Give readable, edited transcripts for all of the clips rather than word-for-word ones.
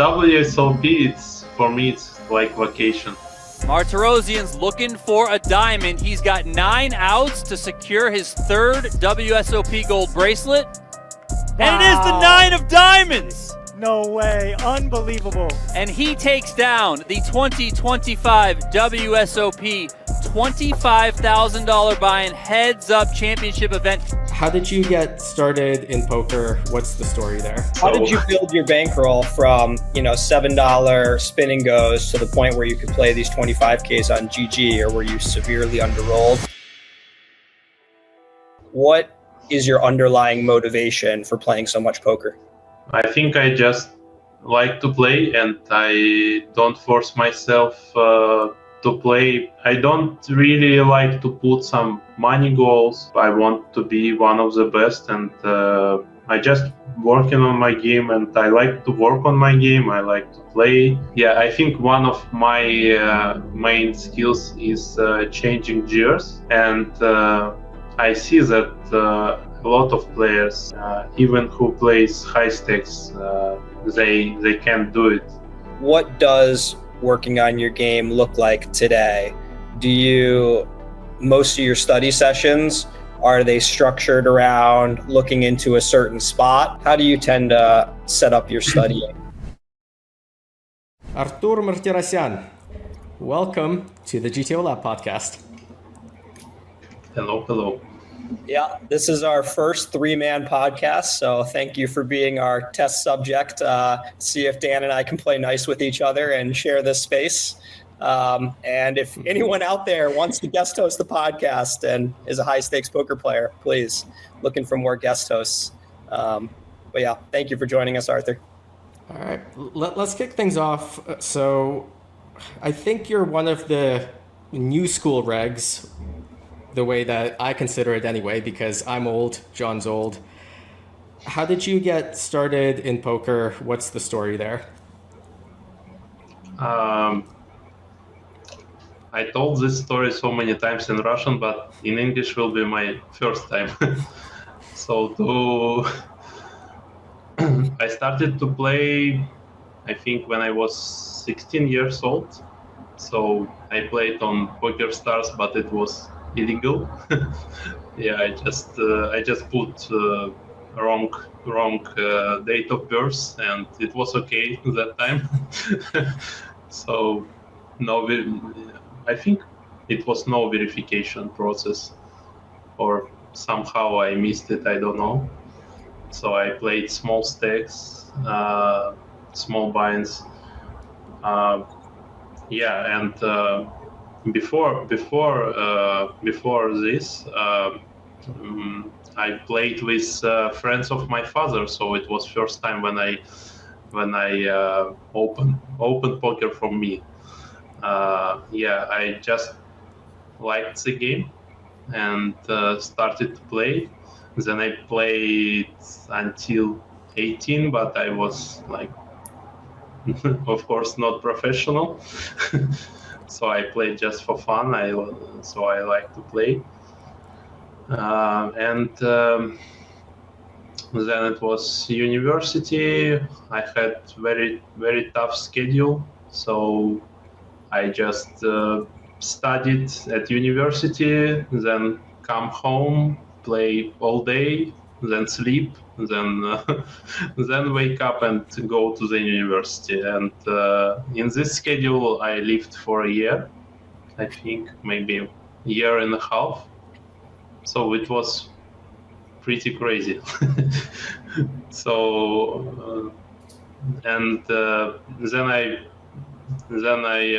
WSOP, for me, it's like vacation. Martirosyan's looking for a diamond. He's got 9 outs to secure his third WSOP gold bracelet. Wow. And it is the 9 of diamonds! No way, unbelievable. And he takes down the 2025 WSOP $25,000 buy-in heads-up championship event. How did you get started in poker? What's the story there? How did you build your bankroll from, $7 spin-and-goes to the point where you could play these 25Ks on GG, or were you severely underrolled? What is your underlying motivation for playing so much poker? I think I just like to play, and I don't force myself to play. I don't really like to put some money goals. I want to be one of the best, and I just working on my game, and I like to work on my game. I like to play. Yeah, I think one of my main skills is changing gears, and I see that a lot of players, even who plays high stakes, they can't do it. What does working on your game look like today? Most of your study sessions, are they structured around looking into a certain spot? How do you tend to set up your studying? Artur Martirosyan, welcome to the GTO LAB Podcast. Hello. Yeah, this is our first 3-man podcast, so thank you for being our test subject. See if Dan and I can play nice with each other and share this space. And if anyone out there wants to guest host the podcast and is a high-stakes poker player, please, looking for more guest hosts. But yeah, thank you for joining us, Arthur. All right, let's kick things off. So I think you're one of the new school regs, the way that I consider it anyway, because I'm old, John's old. How did you get started in poker? What's the story there? I told this story so many times in Russian, but in English will be my first time. I started to play, I think, when I was 16 years old. So I played on Poker Stars, but it was illegal. Yeah, I just put wrong date of birth, and it was okay that time. So I think it was no verification process, or somehow I missed it, I don't know. So I played small stakes, small binds. Before this, I played with friends of my father, so it was first time when I opened poker for me. I just liked the game and started to play. Then I played until 18, but I was of course, not professional. So I played just for fun. So I like to play. Then it was university. I had very, very tough schedule. So I just studied at university, then come home, play all day, then sleep, then wake up and go to the university. And in this schedule, I lived for a year, I think maybe a year and a half. So it was pretty crazy. Then I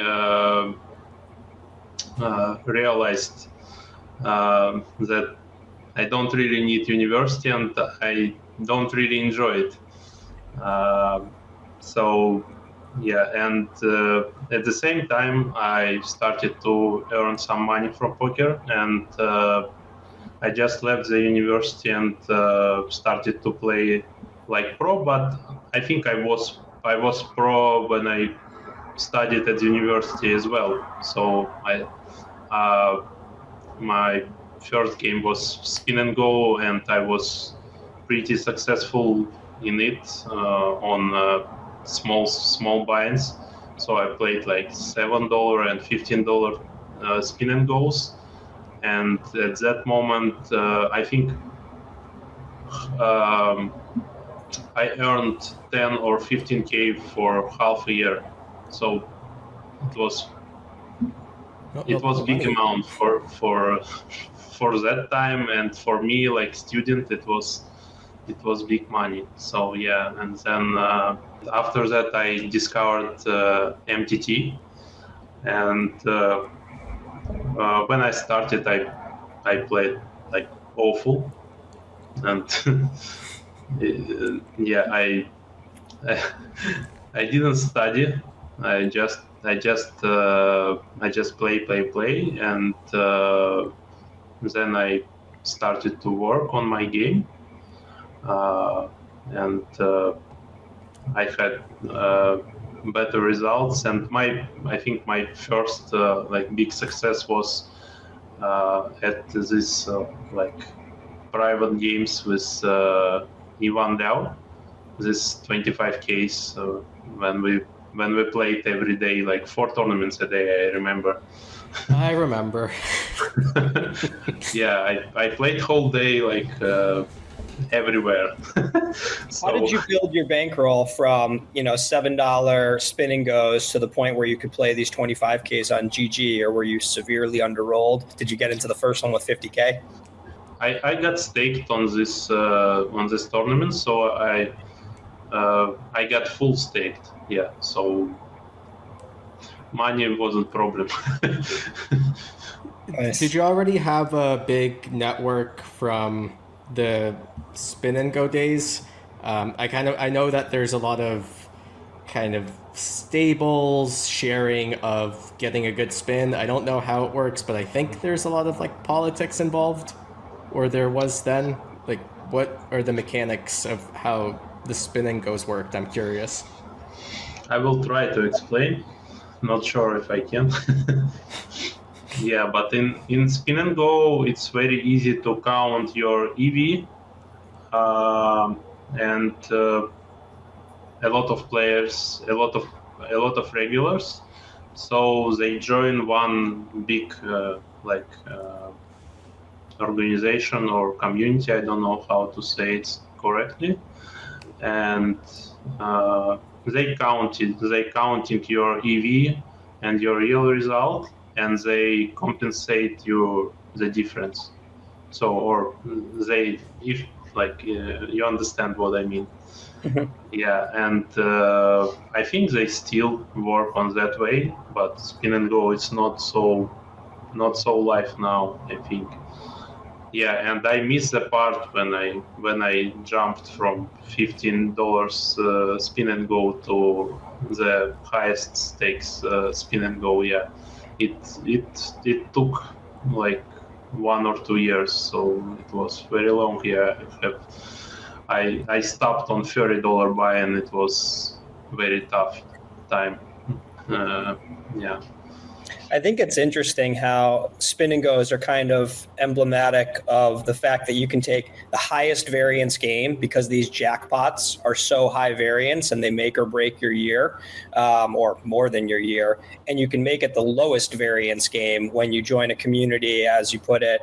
realized that I don't really need university, and I don't really enjoy it. At the same time, I started to earn some money from poker, and I just left the university and started to play like pro. But I think I was pro when I studied at university as well. So my first game was Spin&Go, and I was pretty successful in it on small buy-ins. So I played like $7 and $15 spin and goes, and at that moment I think I earned 10 or 15K for half a year. So it was big amount for that time, and for me, like student, it was big money. So yeah, and then after that I discovered MTT, and when I started, I played like awful, and yeah, I didn't study. I just play, and then I started to work on my game, and I had better results. And I think my first like big success was at this like private games with Ivan Dow, this 25Ks when we played every day, like 4 tournaments a day, I remember. I remember. Yeah, I played whole day, like everywhere. So, how did you build your bankroll from $7 spin and goes to the point where you could play these 25Ks on GG, or were you severely underrolled? Did you get into the first one with 50K? I got staked on this tournament, so I got full staked. Yeah, so money wasn't problem. Nice. Did you already have a big network from the spin and go days? I know that there's a lot of kind of stables sharing of getting a good spin. I don't know how it works, but I think there's a lot of like politics involved, or there was then. Like, what are the mechanics of how the spin and goes worked? I'm curious. I will try to explain. Not sure if I can. Yeah, but in spin and go, it's very easy to count your EV, and a lot of players, a lot of regulars. So they join one big organization or community. I don't know how to say it correctly, and they counting your EV and your real result, and they compensate you the difference. So, or they, if like you understand what I mean. Mm-hmm. Yeah, and I think they still work on that way, but spin and go, it's not so live now, I think. Yeah, and I missed the part when I jumped from $15 spin and go to the highest stakes spin and go. Yeah, it took like 1 or 2 years, so it was very long. Yeah, I stopped on $30 buy, and it was very tough time. Yeah. I think it's interesting how spin and goes are kind of emblematic of the fact that you can take the highest variance game, because these jackpots are so high variance and they make or break your year, or more than your year, and you can make it the lowest variance game when you join a community, as you put it,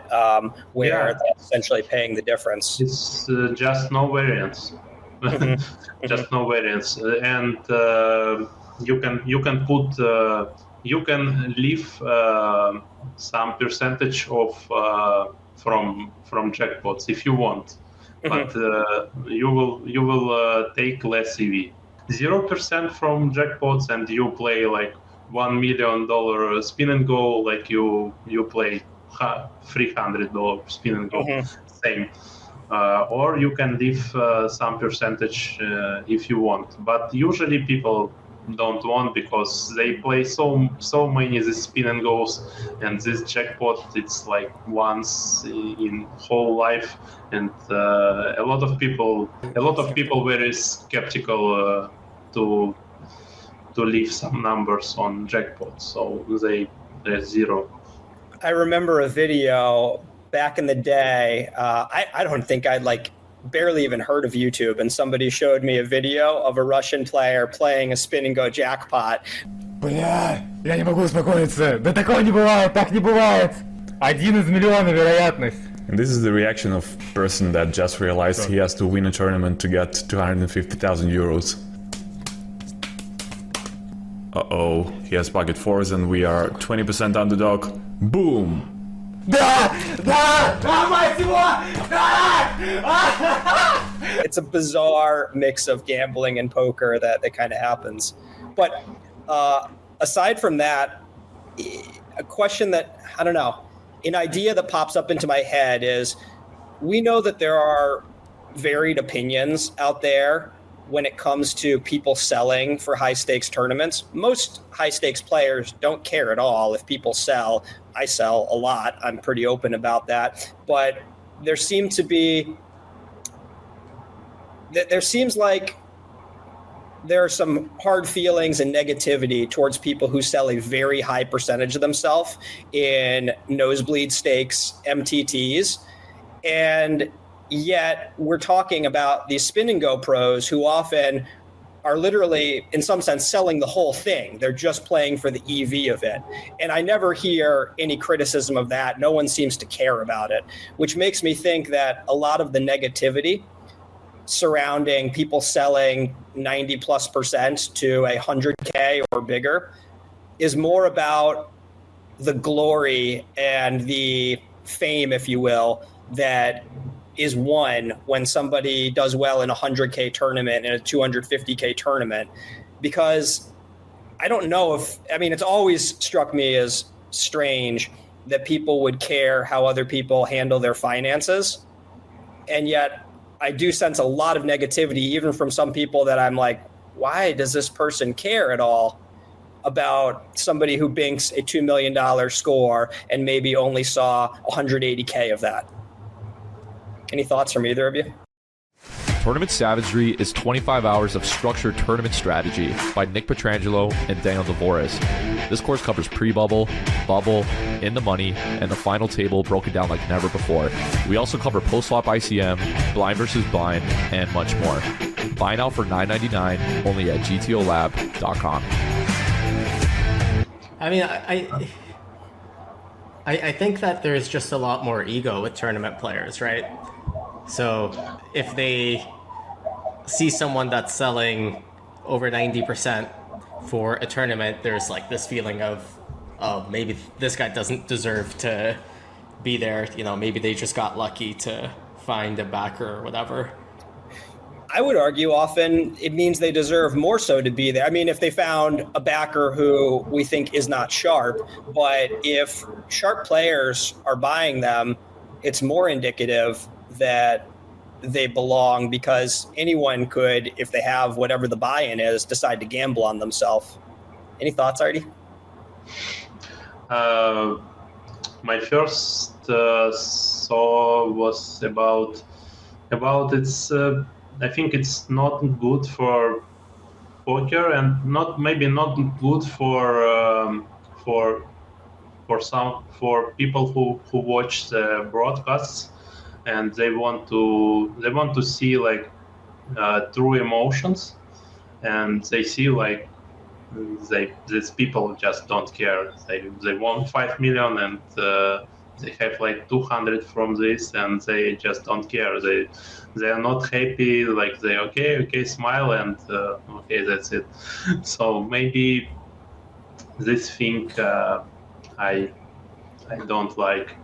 where they're essentially paying the difference. It's just no variance. Just no variance, and you can put. You can leave some percentage of from jackpots if you want, but you will take less EV. 0% from jackpots, and you play like $1 million spin and go, like you play $300 spin and go, same. Or you can leave some percentage if you want, but usually people don't want, because they play so many this spin and goes, and this jackpot, it's like once in whole life, and a lot of people very skeptical to leave some numbers on jackpots, so they're zero. I remember a video back in the day. I don't think I'd like barely even heard of YouTube, and somebody showed me a video of a Russian player playing a Spin&Go jackpot. Бля, я не могу успокоиться. Да такого не бывает, так не бывает. 1 из миллиона вероятность. And this is the reaction of a person that just realized he has to win a tournament to get 250,000 euros. Uh-oh, he has pocket fours and we are 20% underdog. Boom! Да! Да! Да, мать его! Да! It's a bizarre mix of gambling and poker that kind of happens. But aside from that, a question that, I don't know, an idea that pops up into my head is, we know that there are varied opinions out there when it comes to people selling for high stakes tournaments. Most high stakes players don't care at all if people sell. I sell a lot. I'm pretty open about that. But there seems like there are some hard feelings and negativity towards people who sell a very high percentage of themselves in nosebleed stakes MTTs. And yet we're talking about these Spin&Go pros who often are literally, in some sense, selling the whole thing. They're just playing for the EV of it. And I never hear any criticism of that. No one seems to care about it, which makes me think that a lot of the negativity surrounding people selling 90+% to 100K or bigger is more about the glory and the fame, if you will, that is won when somebody does well in a 100K tournament and a 250K tournament. Because I don't know it's always struck me as strange that people would care how other people handle their finances. And yet I do sense a lot of negativity, even from some people that I'm like, why does this person care at all about somebody who binks a $2 million score and maybe only saw 180K of that? Any thoughts from either of you? Tournament Savagery is 25 hours of structured tournament strategy by Nick Petrangelo and Dvoress. This course covers pre-bubble, bubble, in the money, and the final table broken down like never before. We also cover post-flop ICM, blind versus blind, and much more. Buy now for $9.99 only at GTOLAB.com. I mean, I think that there's just a lot more ego with tournament players, right? So if they see someone that's selling over 90% for a tournament, there's like this feeling of, oh, maybe this guy doesn't deserve to be there. You know, maybe they just got lucky to find a backer or whatever. I would argue often it means they deserve more so to be there. I mean, if they found a backer who we think is not sharp, but if sharp players are buying them, it's more indicative that they belong, because anyone could, if they have whatever the buy-in is, decide to gamble on themselves. Any thoughts, Artie? My first thought was about its. I think it's not good for poker, and maybe not good for people who watch the broadcasts, and they want to see like true emotions, and they see like these people just don't care. They won 5 million and they have like 200 from this, and they just don't care. They are not happy. Like they okay, smile, and okay, that's it. So maybe this thing I don't like.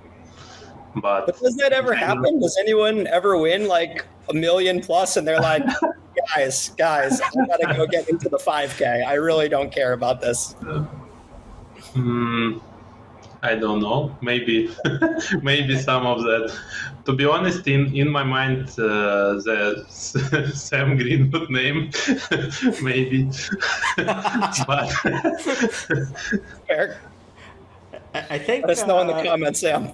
But does that ever happen? Does anyone ever win like $1 million plus and they're like, guys, I gotta go get into the 5K. I really don't care about this. I don't know. Maybe some of that. To be honest, in my mind, the Sam Greenwood name, maybe. But Fair. I think. Let us know in the comments, Sam.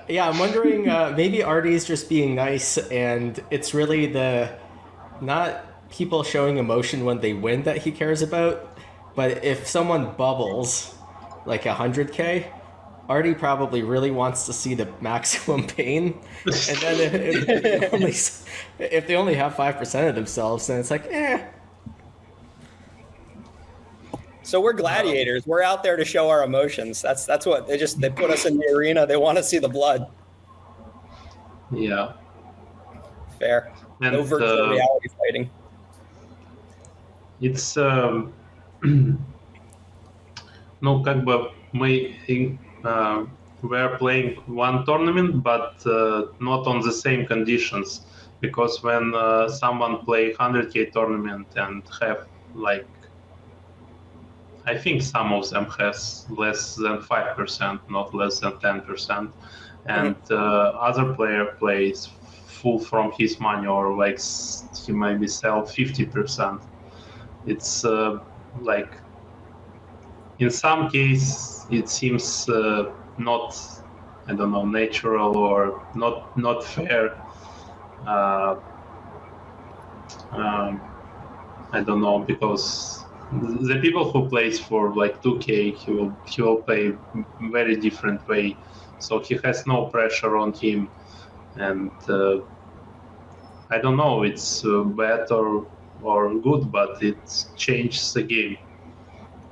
Yeah, I'm wondering, maybe Artie's just being nice, and it's really not people showing emotion when they win that he cares about, but if someone bubbles like 100K, Artie probably really wants to see the maximum pain, and then if they only have 5% of themselves, then it's like, eh. So we're gladiators. We're out there to show our emotions. That's what they put us in the arena. They want to see the blood. Yeah. Fair. And, no virtual reality fighting. It's ну, как бы мы were playing one tournament, but not on the same conditions, because when someone play 100k tournament and have like, I think some of them has less than 5%, not less than 10%, and other player plays full from his money, or like he maybe sell 50%. It's like, in some case it seems not, I don't know, natural or not fair. I don't know, because the people who plays for like 2k, he will play very different way, so he has no pressure on him, and I don't know, it's bad or good, but it changes the game.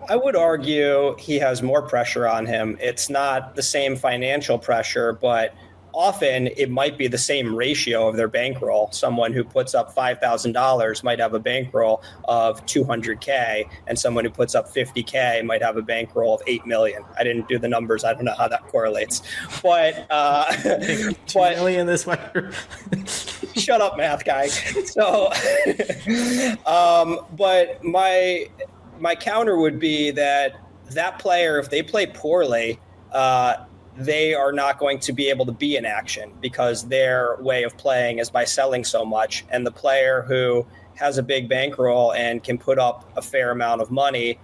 I would argue he has more pressure on him. It's not the same financial pressure, but often it might be the same ratio of their bankroll. Someone who puts up $5,000 might have a bankroll of 200K, and someone who puts up 50K might have a bankroll of 8 million. I didn't do the numbers. I don't know how that correlates. But, 2 million this way. Shut up, math guy. So, but my counter would be that player, if they play poorly, they are not going to be able to be in action, because their way of playing is by selling so much. And the player who has a big bankroll and can put up a fair amount of money,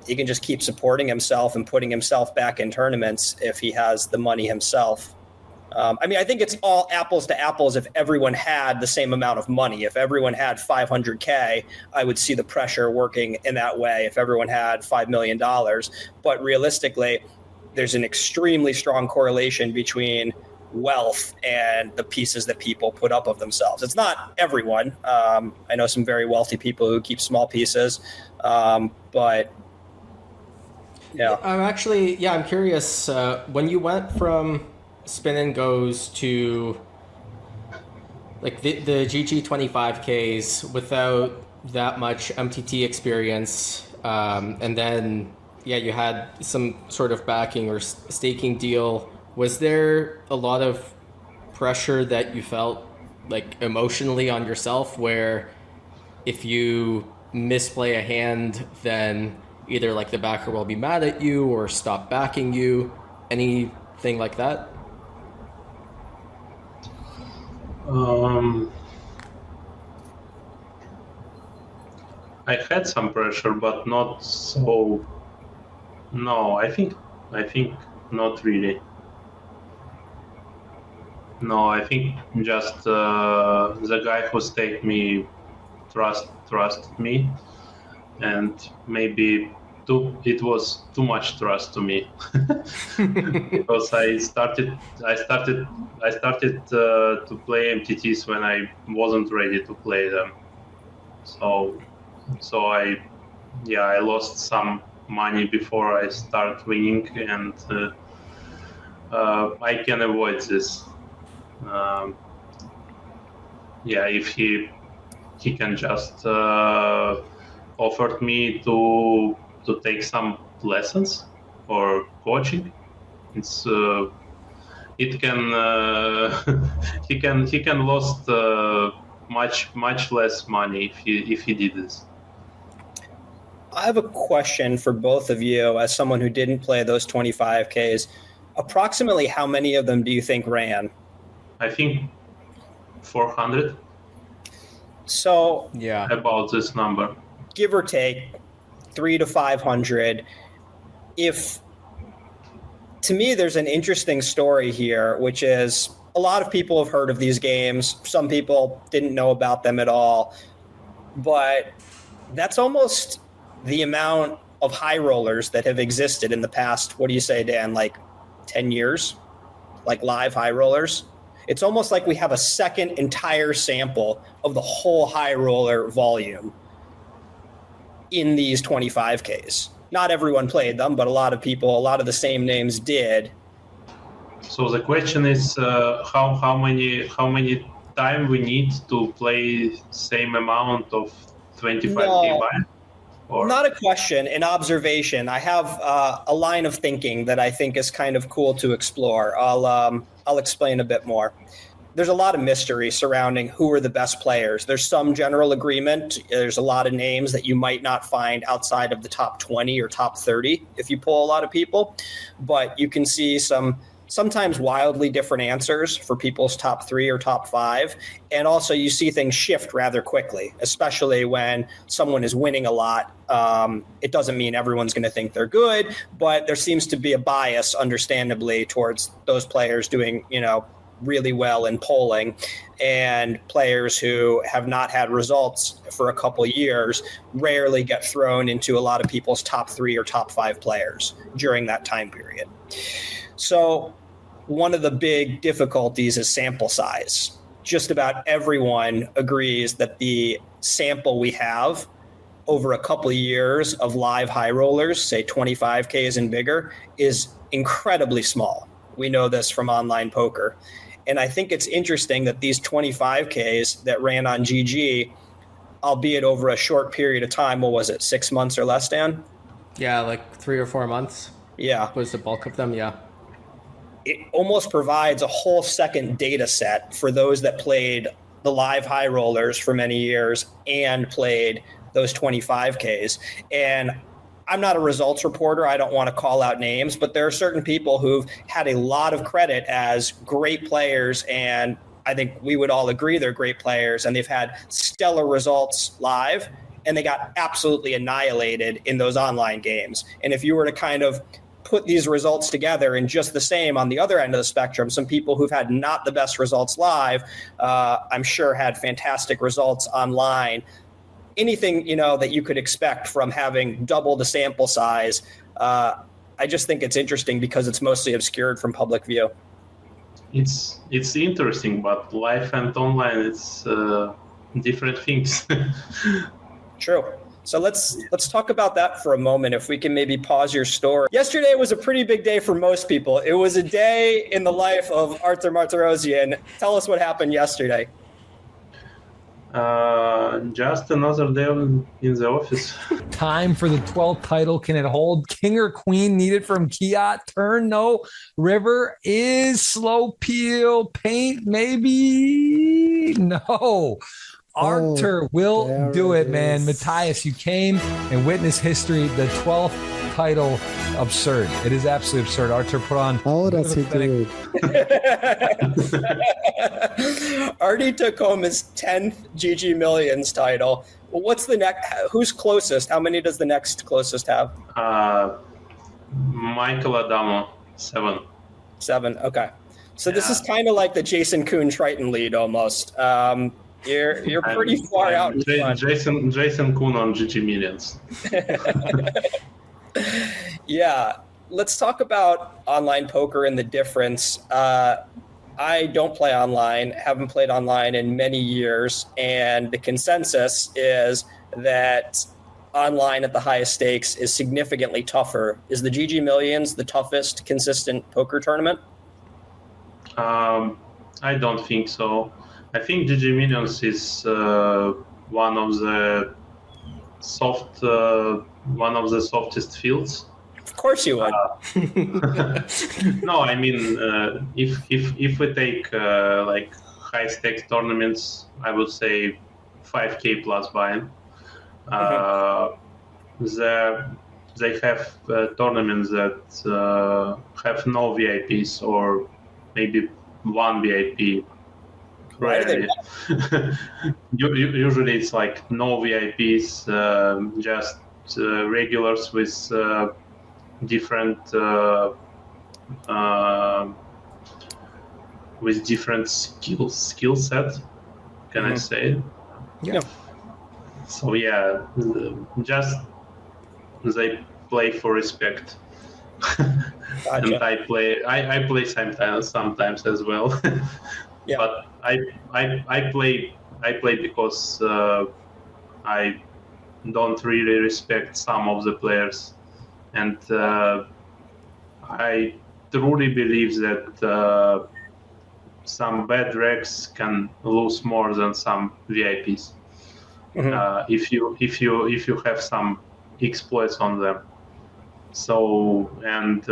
he can just keep supporting himself and putting himself back in tournaments if he has the money himself. I mean, I think it's all apples to apples if everyone had the same amount of money. If everyone had 500K, I would see the pressure working in that way if everyone had $5 million. But realistically, there's an extremely strong correlation between wealth and the pieces that people put up of themselves. It's not everyone. I know some very wealthy people who keep small pieces, but yeah. I'm curious, when you went from Spin&Go's to like the GG 25Ks without that much MTT experience, and then you had some sort of backing or staking deal. Was there a lot of pressure that you felt like emotionally on yourself, where if you misplay a hand, then either like the backer will be mad at you or stop backing you? Anything like that? I had some pressure, but not so. No, I think not really. No, I think just the guy who staked me trusted me, and maybe it was too much trust to me because I started to play MTTs when I wasn't ready to play them. So I lost some money before I start winning, and I can avoid this. If he can just offered me to take some lessons or coaching, it's it can he can lost much less money if he did this. I have a question for both of you as someone who didn't play those 25Ks. Approximately how many of them do you think ran? I think 400. So about this number, give or take 300 to 500. To me, there's an interesting story here, which is a lot of people have heard of these games. Some people didn't know about them at all, but that's almost the amount of high rollers that have existed in the past, what do you say, Dan, like 10 years? Like live high rollers? It's almost like we have a second entire sample of the whole high roller volume in these 25Ks. Not everyone played them, but a lot of people, a lot of the same names did. So the question is how many time we need to play same amount of 25K buy? Or? Not a question, an observation. I have a line of thinking that I think is kind of cool to explore. I'll explain a bit more. There's a lot of mystery surrounding who are the best players. There's some general agreement. There's a lot of names that you might not find outside of the top 20 or top 30 if you pull a lot of people. But you can see sometimes wildly different answers for people's top 3 or top 5. And also you see things shift rather quickly, especially when someone is winning a lot. It doesn't mean everyone's going to think they're good, but there seems to be a bias, understandably, towards those players doing, really well in polling, and players who have not had results for a couple years rarely get thrown into a lot of people's top 3 or top 5 players during that time period. So one of the big difficulties is sample size. Just about everyone agrees that the sample we have over a couple of years of live high rollers, say 25Ks and bigger, is incredibly small. We know this from online poker. And I think it's interesting that these 25Ks that ran on GG, albeit over a short period of time, what was it, 6 months or less, Dan? Yeah, like 3 or 4 months. Yeah. Was the bulk of them, yeah. It almost provides a whole second data set for those that played the live high rollers for many years and played those 25Ks. And I'm not a results reporter. I don't want to call out names, but there are certain people who've had a lot of credit as great players, and I think we would all agree they're great players, and they've had stellar results live, and they got absolutely annihilated in those online games. And if you were to kind of put these results together and just the same on the other end of the spectrum, some people who've had not the best results live, I'm sure had fantastic results online. Anything, that you could expect from having double the sample size. I just think it's interesting because it's mostly obscured from public view. It's interesting, but live and online, it's different things. True. So let's talk about that for a moment. If we can maybe pause your story. Yesterday was a pretty big day for most people. It was a day in the life of Artur Martirosyan. Tell us what happened yesterday. Just another day in the office. Time for the 12th title. Can it hold? King or queen needed from Kiat. Turn, no. River is slow peel. Paint, maybe. No. Artur will do it, man. Matthias, you came and witnessed history. The 12th title, absurd. It is absolutely absurd. Artur put on. Ahora sí, dude. Artie took home his 10th GG Millions title. What's the next? Who's closest? How many does the next closest have? Michael Adamo, 7. 7. Okay. So this is kind of like the Jason Kuhn Triton lead almost. You're pretty far out in front. Jason Kuhn on GG Millions. Yeah. Let's talk about online poker and the difference. I don't play online, haven't played online in many years, and the consensus is that online at the highest stakes is significantly tougher. Is the GG Millions the toughest consistent poker tournament? I don't think so. I think GG Millions is one of the softest fields. Of course you would. No, I mean, if we take like high stakes tournaments, I would say 5K plus buy-in. They have tournaments that have no VIPs or maybe one VIP. Rarely. Usually it's like no VIPs, just regulars with different skill set. Can I say? Yeah. So yeah, just they play for respect. Gotcha. And I play sometimes as well. Yeah. But I play because I don't really respect some of the players, and I truly believe that some bad regs can lose more than some VIPs. If you have some exploits on them. So, and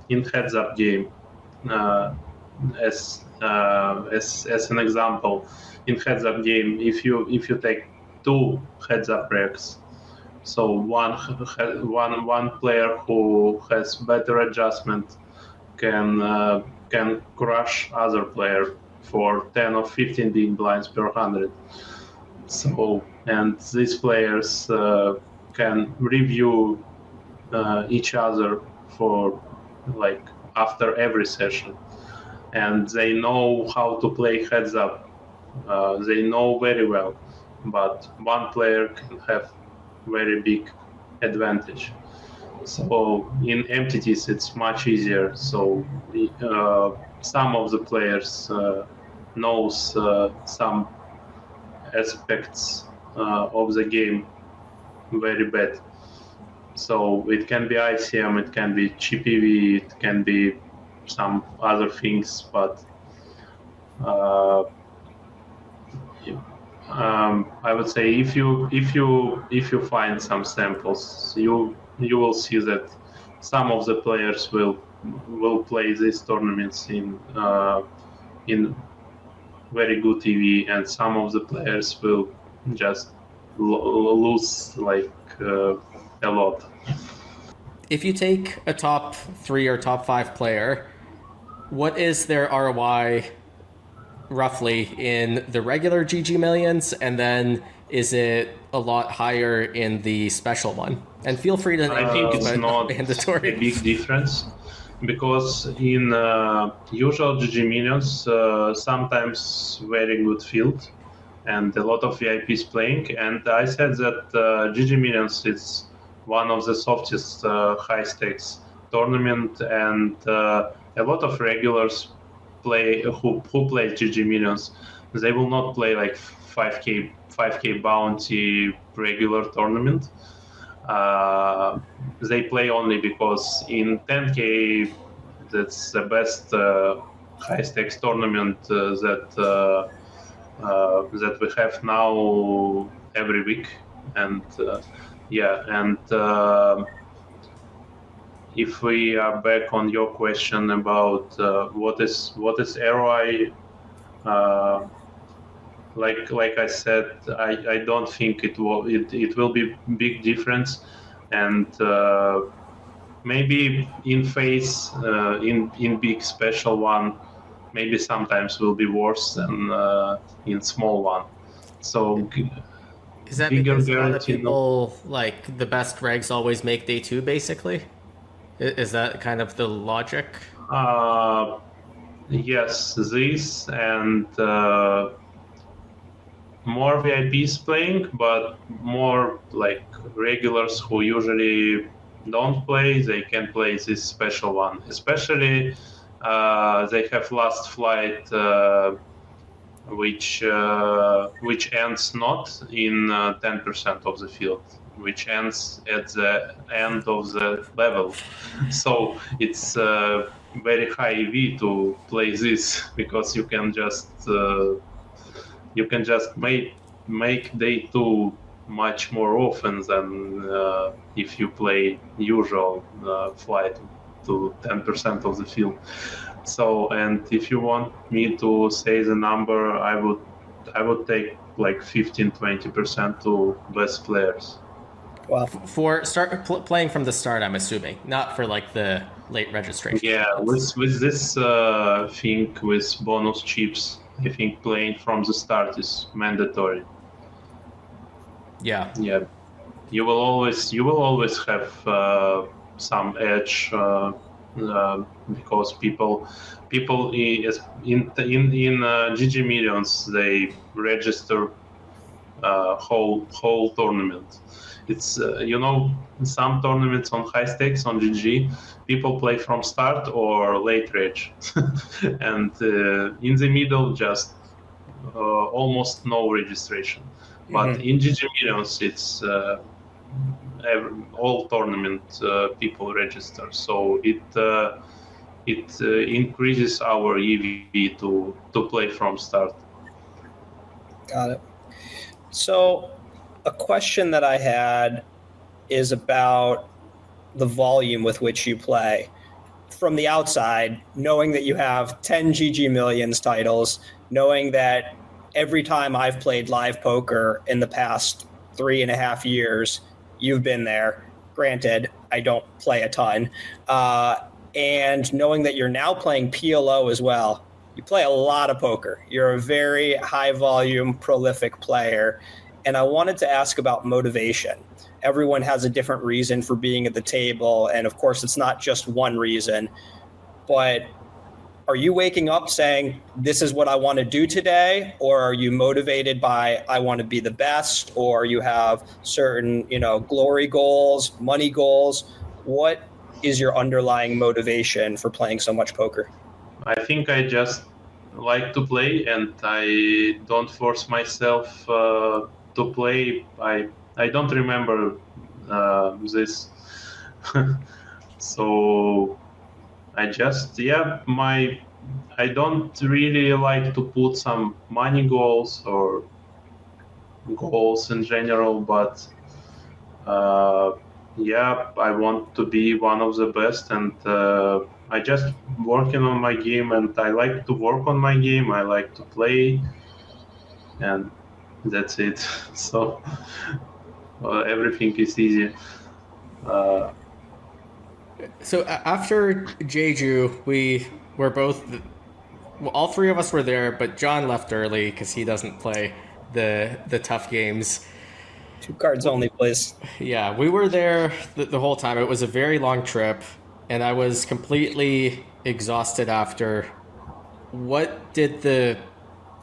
in heads up game, as an example, in heads up game, if you take 2 heads up regs, so one player who has better adjustment can crush other player for 10 or 15 big blinds per 100. So, and these players can review each other for like after every session, and they know how to play heads up. They know very well, but one player can have very big advantage. So in MTTs it's much easier. So some of the players knows some aspects of the game very bad. So it can be ICM, it can be GPV, it can be some other things, but I would say if you find some samples, you will see that some of the players will play these tournaments in very good TV, and some of the players will just lose like a lot. If you take a top 3 or top 5 player, what is their ROI roughly in the regular GG Millions, and then is it a lot higher in the special one? And feel free to I think it's not mandatory. a big difference, because in usual GG Millions sometimes very good field and a lot of VIPs playing, and I said that GG Millions is one of the softest high stakes tournament, and a lot of regulars who play GG Millions, they will not play like 5k bounty regular tournament. They play only because in 10k that's the best high stakes tournament that we have now every week, and if we are back on your question about what is ROI, like I said, I don't think it will be big difference, and maybe in phase in big special one, maybe sometimes will be worse than in small one. So is that because a lot of people like the best regs always make day 2 basically? Is that kind of the logic? Yes, this and more VIPs playing, but more like regulars who usually don't play, they can play this special one. Especially they have last flight, which ends not in 10% of the field, which ends at the end of the level. So it's very high EV to play this, because you can just make day 2 much more often than if you play usual flight to 10% of the field. So, and if you want me to say the number, I would take like 15-20% to best players. Wow. For playing from the start, I'm assuming, not for like the late registration. Yeah, with this thing with bonus chips, I think playing from the start is mandatory. Yeah. You will always have some edge because people in GG Millions, they register whole tournament. It's some tournaments on high stakes on GG, people play from start or late rage, and in the middle just almost no registration. But in GG Millions, it's all tournament people register, so it increases our EV to play from start. Got it. So a question that I had is about the volume with which you play. From the outside, knowing that you have 10 GG Millions titles, knowing that every time I've played live poker in the past 3.5 years, you've been there. Granted, I don't play a ton. And knowing that you're now playing PLO as well, you play a lot of poker. You're a very high volume, prolific player. And I wanted to ask about motivation. Everyone has a different reason for being at the table. And of course, it's not just one reason. But are you waking up saying, this is what I want to do today? Or are you motivated by, I want to be the best? Or you have certain, glory goals, money goals? What is your underlying motivation for playing so much poker? I think I just like to play, and I don't force myself to play. I don't remember this. So I just, I don't really like to put some money goals or goals in general, but I want to be one of the best, and I just working on my game, and I like to work on my game. I like to play, and that's it. So everything is easy. So after Jeju, we were both, all three of us were there, but John left early because he doesn't play the tough games. 2 cards only, please. Yeah, we were there the whole time. It was a very long trip, and I was completely exhausted after. What did the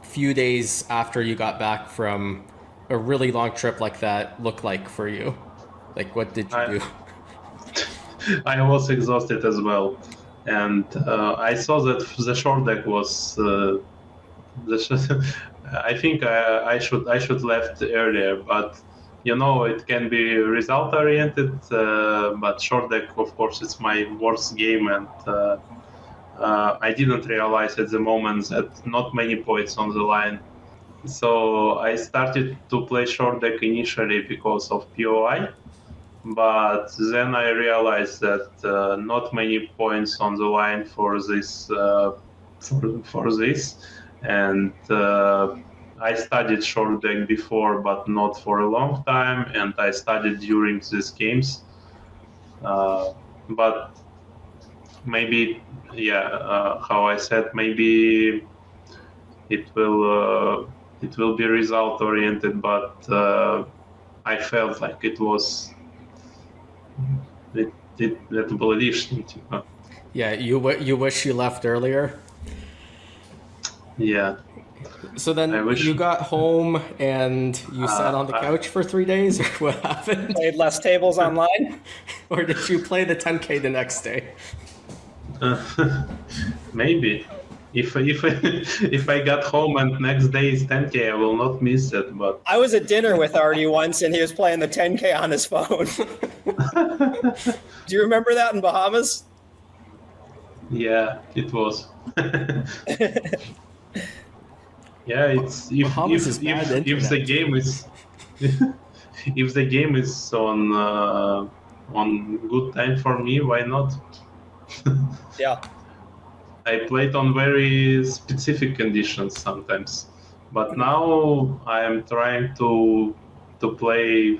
few days after you got back from a really long trip like that look like for you? Like, what did you do? I was exhausted as well, and I saw that the short deck was. I think I should left earlier, but it can be result oriented. But short deck, of course, it's my worst game, and I didn't realize at the moment that not many points on the line. So I started to play short deck initially because of POI. But then I realized that not many points on the line for this, and I studied short deck before, but not for a long time, and I studied during these games. But maybe, how I said, maybe it will be result oriented, but I felt like it was. Это было лишним, типа. Yeah, you wish you left earlier? Yeah. So then you got home and you sat on the couch for 3 days, or what happened? Played less tables online? Or did you play the 10K the next day? Maybe. If I got home and next day is 10K, I will not miss it. But I was at dinner with Artie once, and he was playing the 10K on his phone. Do you remember that in Bahamas? Yeah, it was. Yeah, it's if the game is if the game is on good time for me, why not? Yeah. I played on very specific conditions sometimes, but now I am trying to play.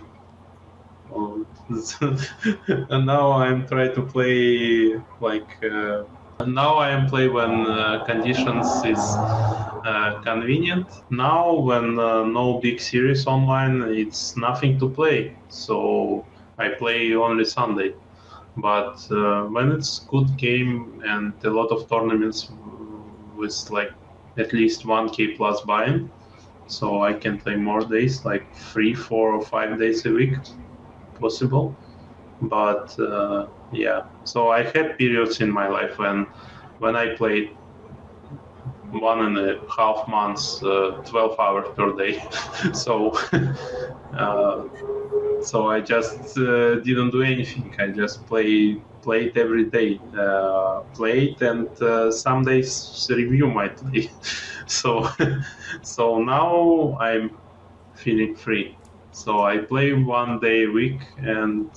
And now I am trying to play like. Now I am play when conditions is convenient. Now when no big series online, it's nothing to play. So I play only Sunday. But when it's good game and a lot of tournaments with like at least 1K plus buy-in, so I can play more days, like 3, 4, or 5 days a week, possible. But yeah, so I had periods in my life when I played 1.5 months, 12 hours per day. So so I just didn't do anything. I just played every day, played, and some days review my play. So now I'm feeling free. So I play 1 day a week, and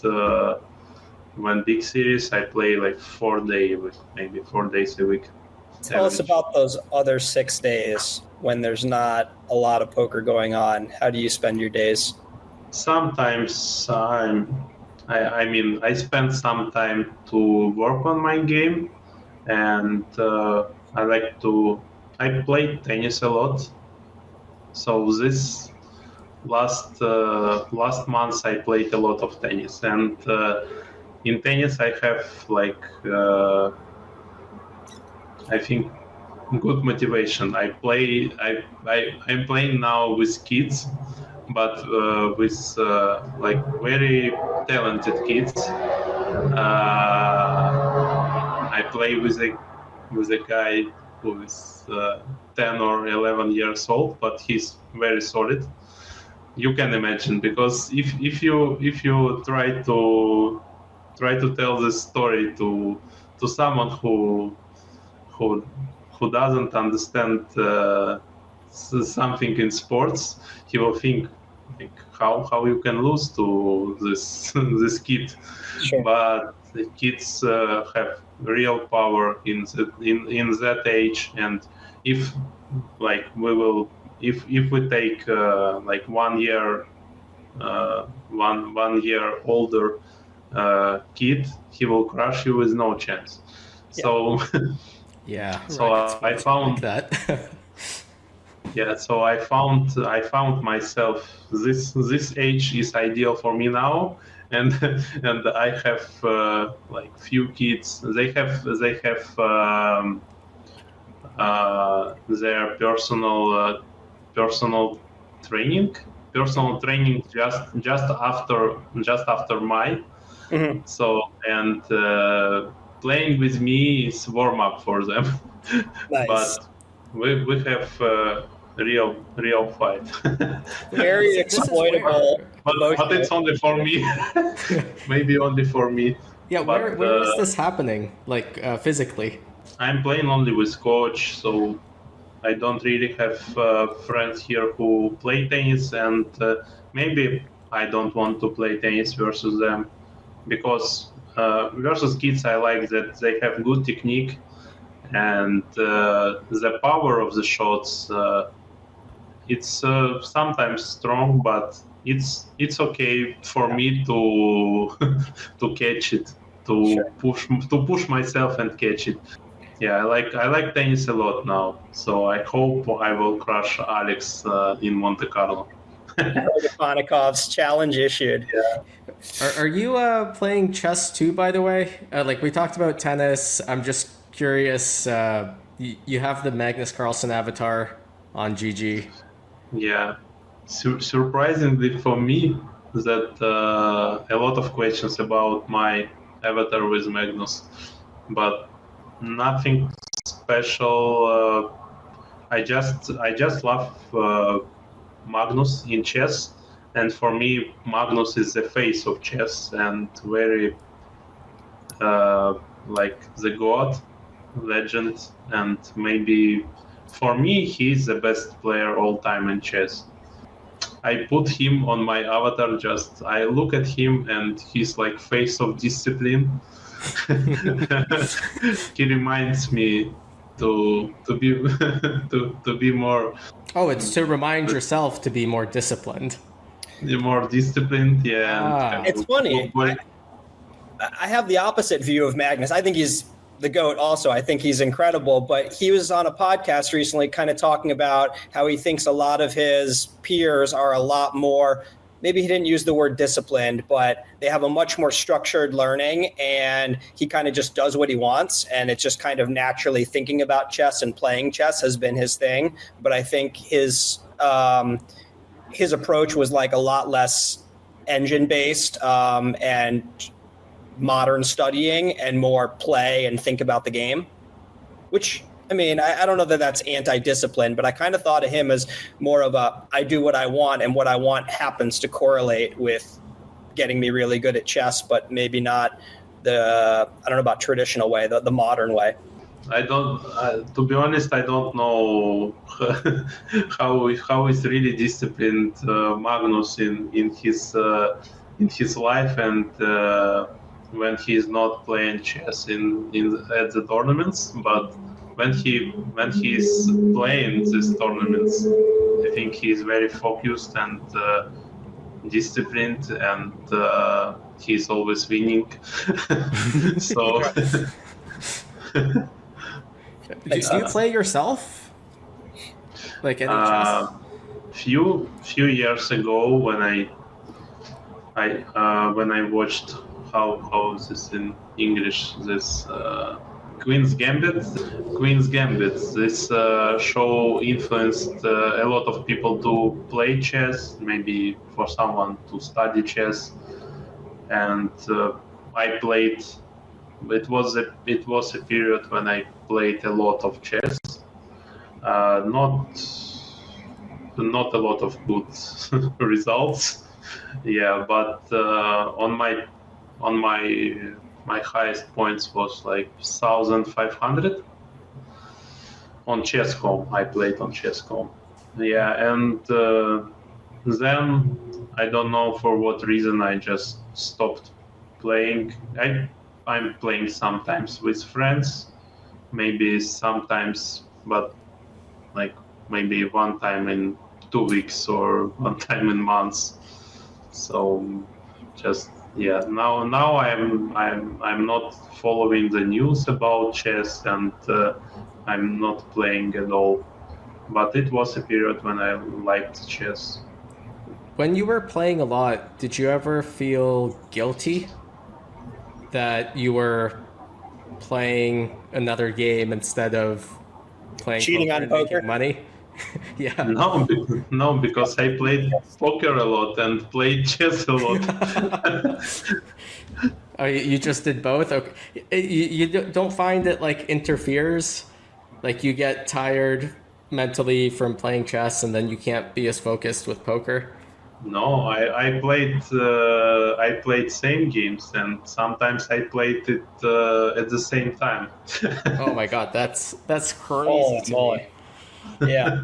when big series I play like 4 days a week, maybe 4 days a week. Tell us about those other 6 days when there's not a lot of poker going on. How do you spend your days? Sometimes I spend some time to work on my game, and I play tennis a lot. So this last month I played a lot of tennis, and in tennis I have like I think good motivation. I'm playing now with kids, but with like very talented kids. I play with a guy who is 10 or 11 years old, but he's very solid. You can imagine, because if you try to tell this story to someone who doesn't understand something in sports, he will think like how you can lose to this kid. Sure. But the kids have real power in that age, and if like if we take like 1 year one year older kid, he will crush you with no chance. Yeah. So Yeah. so right. I found that. yeah, so I found myself this age is ideal for me now, and I have like few kids. They have their personal training just after my. Mm-hmm. So, and playing with me is warm up for them. Nice. But we have real fight. Very This is exploitable. but it's only for me. Maybe only for me. Yeah, But, where is this happening, like physically? I'm playing only with coach, so I don't really have friends here who play tennis, and maybe I don't want to play tennis versus them, because versus kids I like that they have good technique, and the power of the shots. It's sometimes strong, but it's okay for me to to catch it, to push myself and catch it. Yeah, I like tennis a lot now, so I hope I will crush Alex in Monte Carlo. Ponikov's challenge issued. Yeah. Are you playing chess too, by the way? Like we talked about tennis. I'm just curious. You have the Magnus Carlsen avatar on GG. Yeah, surprisingly for me, that a lot of questions about my avatar with Magnus, but nothing special. I just love Magnus in chess, and for me, Magnus is the face of chess and very like the god, legend, and maybe. For me, he's the best player all time in chess. I put him on my avatar. I look at him, and he's like face of discipline. He reminds me to be more. Oh, it's to remind yourself to be more disciplined. More disciplined, yeah. It's funny. I have the opposite view of Magnus. I think he's the GOAT also. I think he's incredible, but he was on a podcast recently kind of talking about how he thinks a lot of his peers are a lot more, maybe he didn't use the word disciplined, but they have a much more structured learning, and he kind of just does what he wants, and it's just kind of naturally thinking about chess and playing chess has been his thing. But I think his his approach was like a lot less engine based and modern studying and more play and think about the game, which, I mean, I don't know that that's anti-discipline, but I kind of thought of him as more of a, I do what I want, and what I want happens to correlate with getting me really good at chess, but maybe not the, I don't know about traditional way, the modern way. I don't, to be honest, I don't know how is really disciplined Magnus in his life, and when he's not playing chess at the tournaments. But when he's playing these tournaments, I think he's very focused and disciplined, and he's always winning. So. Do you play yourself? Like any chess? Few years ago, when I watched how this in English, this Queen's Gambit. This show influenced a lot of people to play chess, maybe for someone to study chess, and I played. It was a period when I played a lot of chess, not a lot of good results. Yeah, but on my highest points was like 1,500 on Chess.com. I played on Chess.com. Yeah, and then I don't know for what reason I just stopped playing. I'm playing sometimes with friends, maybe sometimes, but like maybe one time in 2 weeks or one time in months. So just now I'm not following the news about chess, and I'm not playing at all. But it was a period when I liked chess. When you were playing a lot, did you ever feel guilty that you were playing another game instead of playing cheating poker on poker? Making money? Yeah. No, because I played poker a lot and played chess a lot. Oh, you just did both? Okay. You don't find it like interferes? Like you get tired mentally from playing chess and then you can't be as focused with poker? No, I played same games, and sometimes I played it at the same time. Oh my god, that's crazy to me. Yeah.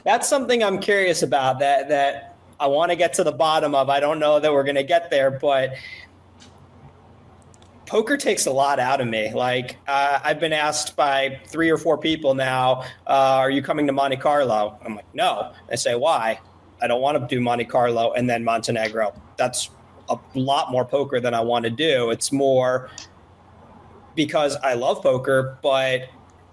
That's something I'm curious about that I want to get to the bottom of. I don't know that we're going to get there, but poker takes a lot out of me. Like I've been asked by 3 or 4 people now, are you coming to Monte Carlo? I'm like, no. I say, why? I don't want to do Monte Carlo and then Montenegro. That's a lot more poker than I want to do. It's more because I love poker, but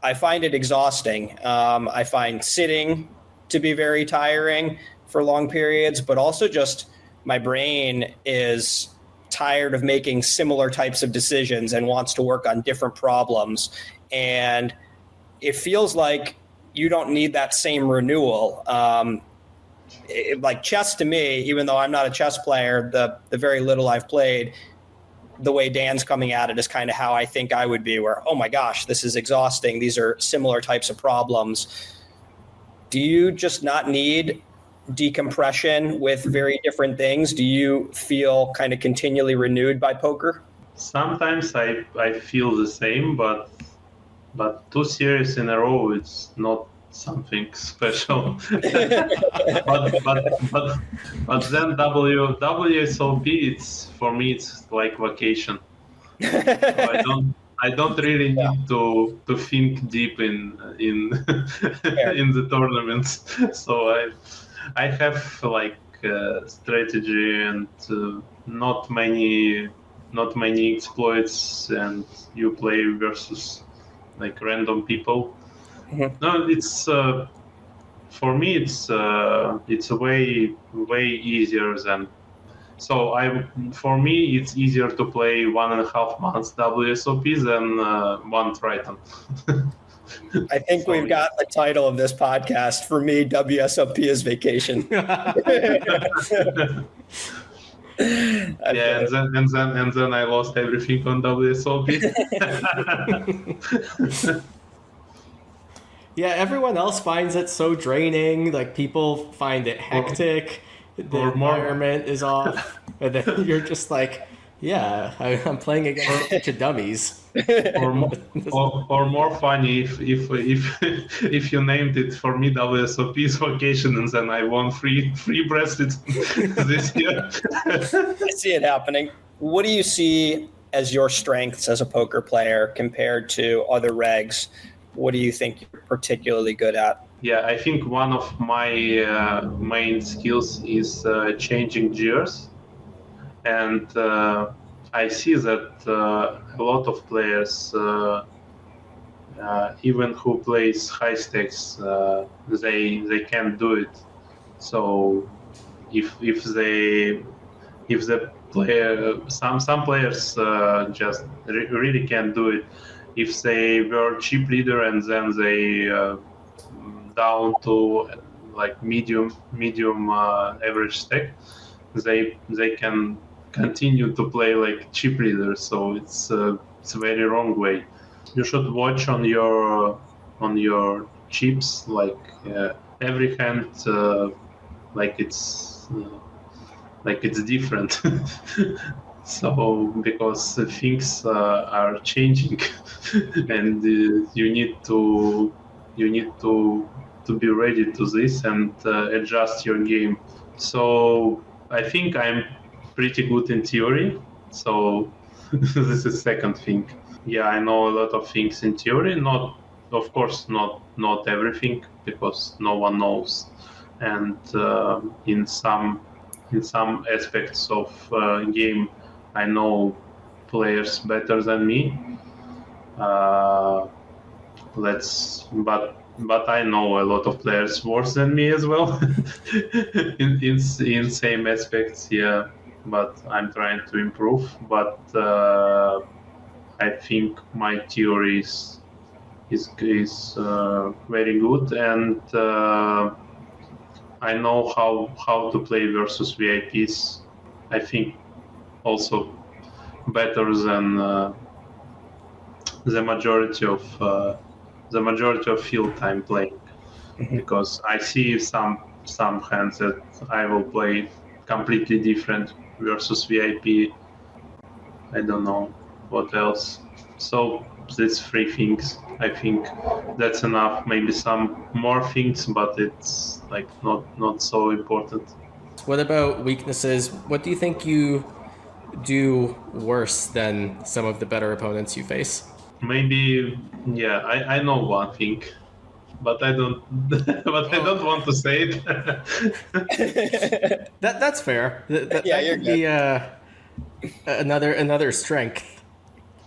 I find it exhausting. I find sitting to be very tiring for long periods, but also just my brain is tired of making similar types of decisions and wants to work on different problems. And it feels like you don't need that same renewal. Like chess to me, even though I'm not a chess player, the very little I've played, the way Dan's coming at it is kind of how I think I would be, where, oh my gosh, this is exhausting. These are similar types of problems. Do you just not need decompression with very different things? Do you feel kind of continually renewed by poker? Sometimes I feel the same, but 2 series in a row, it's not something special. but then WSOP, it's for me it's like vacation. So I don't really need to think deep in in the tournaments. So I have like strategy and not many exploits, and you play versus like random people. Mm-hmm. No, it's for me it's way easier than. So for me it's easier to play 1.5 months WSOP than 1 Triton. I think we've got the title of this podcast. For me, WSOP is vacation. Yeah, and then I lost everything on WSOP. Yeah, everyone else finds it so draining. Like, people find it hectic. The environment is off. And then you're just like, yeah, I'm playing against a bunch of dummies. or more funny if you named it for me WSOP's vacation, and then I won free bracelets this year. I see it happening. What do you see as your strengths as a poker player compared to other regs? What do you think you're particularly good at? Yeah, I think one of my main skills is changing gears, and I see that a lot of players, even who plays high stakes, they can't do it. So if the player, some players just really can't do it. If they were chip leader and then they down to like medium average stack, they can continue to play like chip leader. So it's a very wrong way. You should watch on your chips, like every hand, like it's different. So because things are changing, and you need to be ready to this and adjust your game. So I think I'm pretty good in theory. So this is second thing. Yeah, I know a lot of things in theory. Not, of course, not everything, because no one knows. And in some aspects of game, I know players better than me. But I know a lot of players worse than me as well. in same aspects, yeah. But I'm trying to improve. But I think my theory is very good, and I know how to play versus VIPs. I think also better than the majority of field time playing, because I see some hands that I will play completely different versus VIP. I don't know what else. So these three things, I think that's enough. Maybe some more things, but it's like not so important. What about weaknesses? What do you think you do worse than some of the better opponents you face? Maybe, yeah, I know one thing, but I don't want to say it. That's fair. That you're could be another strength.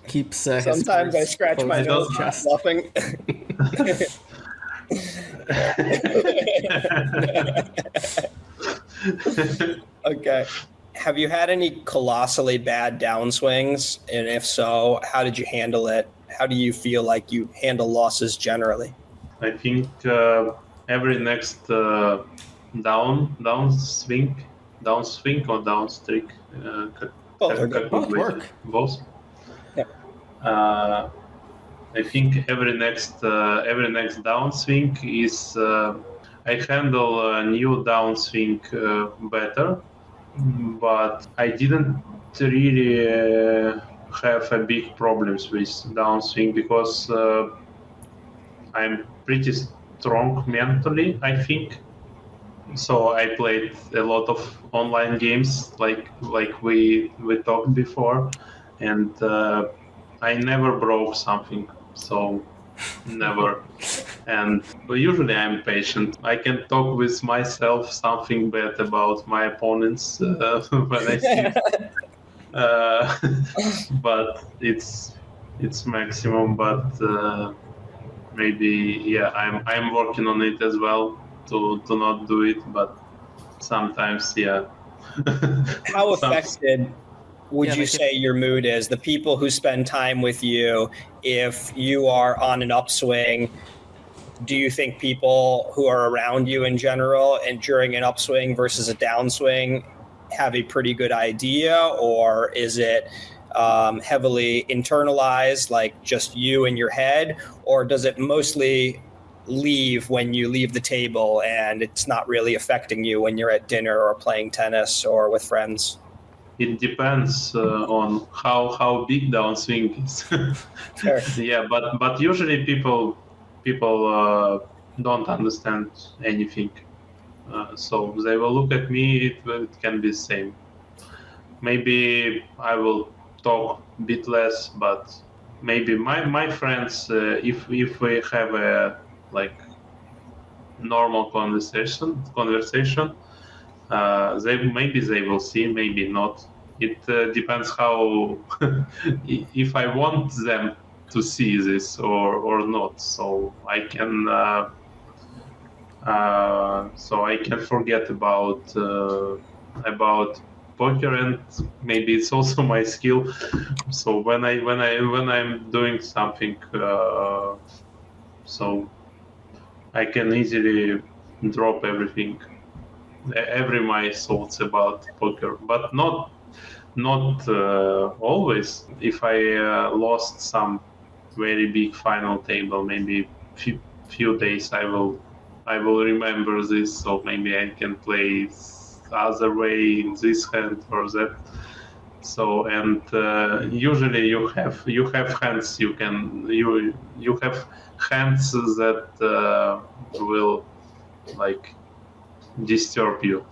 Keeps sometimes I scratch my nose laughing. Okay. Have you had any colossally bad downswings? And if so, how did you handle it? How do you feel like you handle losses generally? I think every next downswing or downstreak. Both work. Both. Yeah. I think every next downswing is I handle a new downswing better, but I didn't really have a big problems with downswing because I'm pretty strong mentally, I think. So I played a lot of online games like we talked before, and I never broke something. So never. And usually I'm patient. I can talk with myself something bad about my opponents when I see but it's maximum. But maybe, yeah, I'm working on it as well to not do it. But sometimes, yeah. How affected would you say your mood is? The people who spend time with you, if you are on an upswing, do you think people who are around you in general and during an upswing versus a downswing have a pretty good idea, or is it heavily internalized, like just you in your head, or does it mostly leave when you leave the table and it's not really affecting you when you're at dinner or playing tennis or with friends? It depends on how big downswing is. Sure. Yeah, but usually people don't understand anything, so they will look at me. It can be the same. Maybe I will talk a bit less, but maybe my friends, if we have a like normal conversation, they will see, maybe not. It depends how if I want them to see this or not. So I can forget about poker, and maybe it's also my skill. So when I'm doing something, so I can easily drop everything, every my thoughts about poker, but not always. If I lost some very big final table, maybe few days I will remember this, so maybe I can play other way in this hand or that. So, and usually you have hands, you have hands that will like disturb you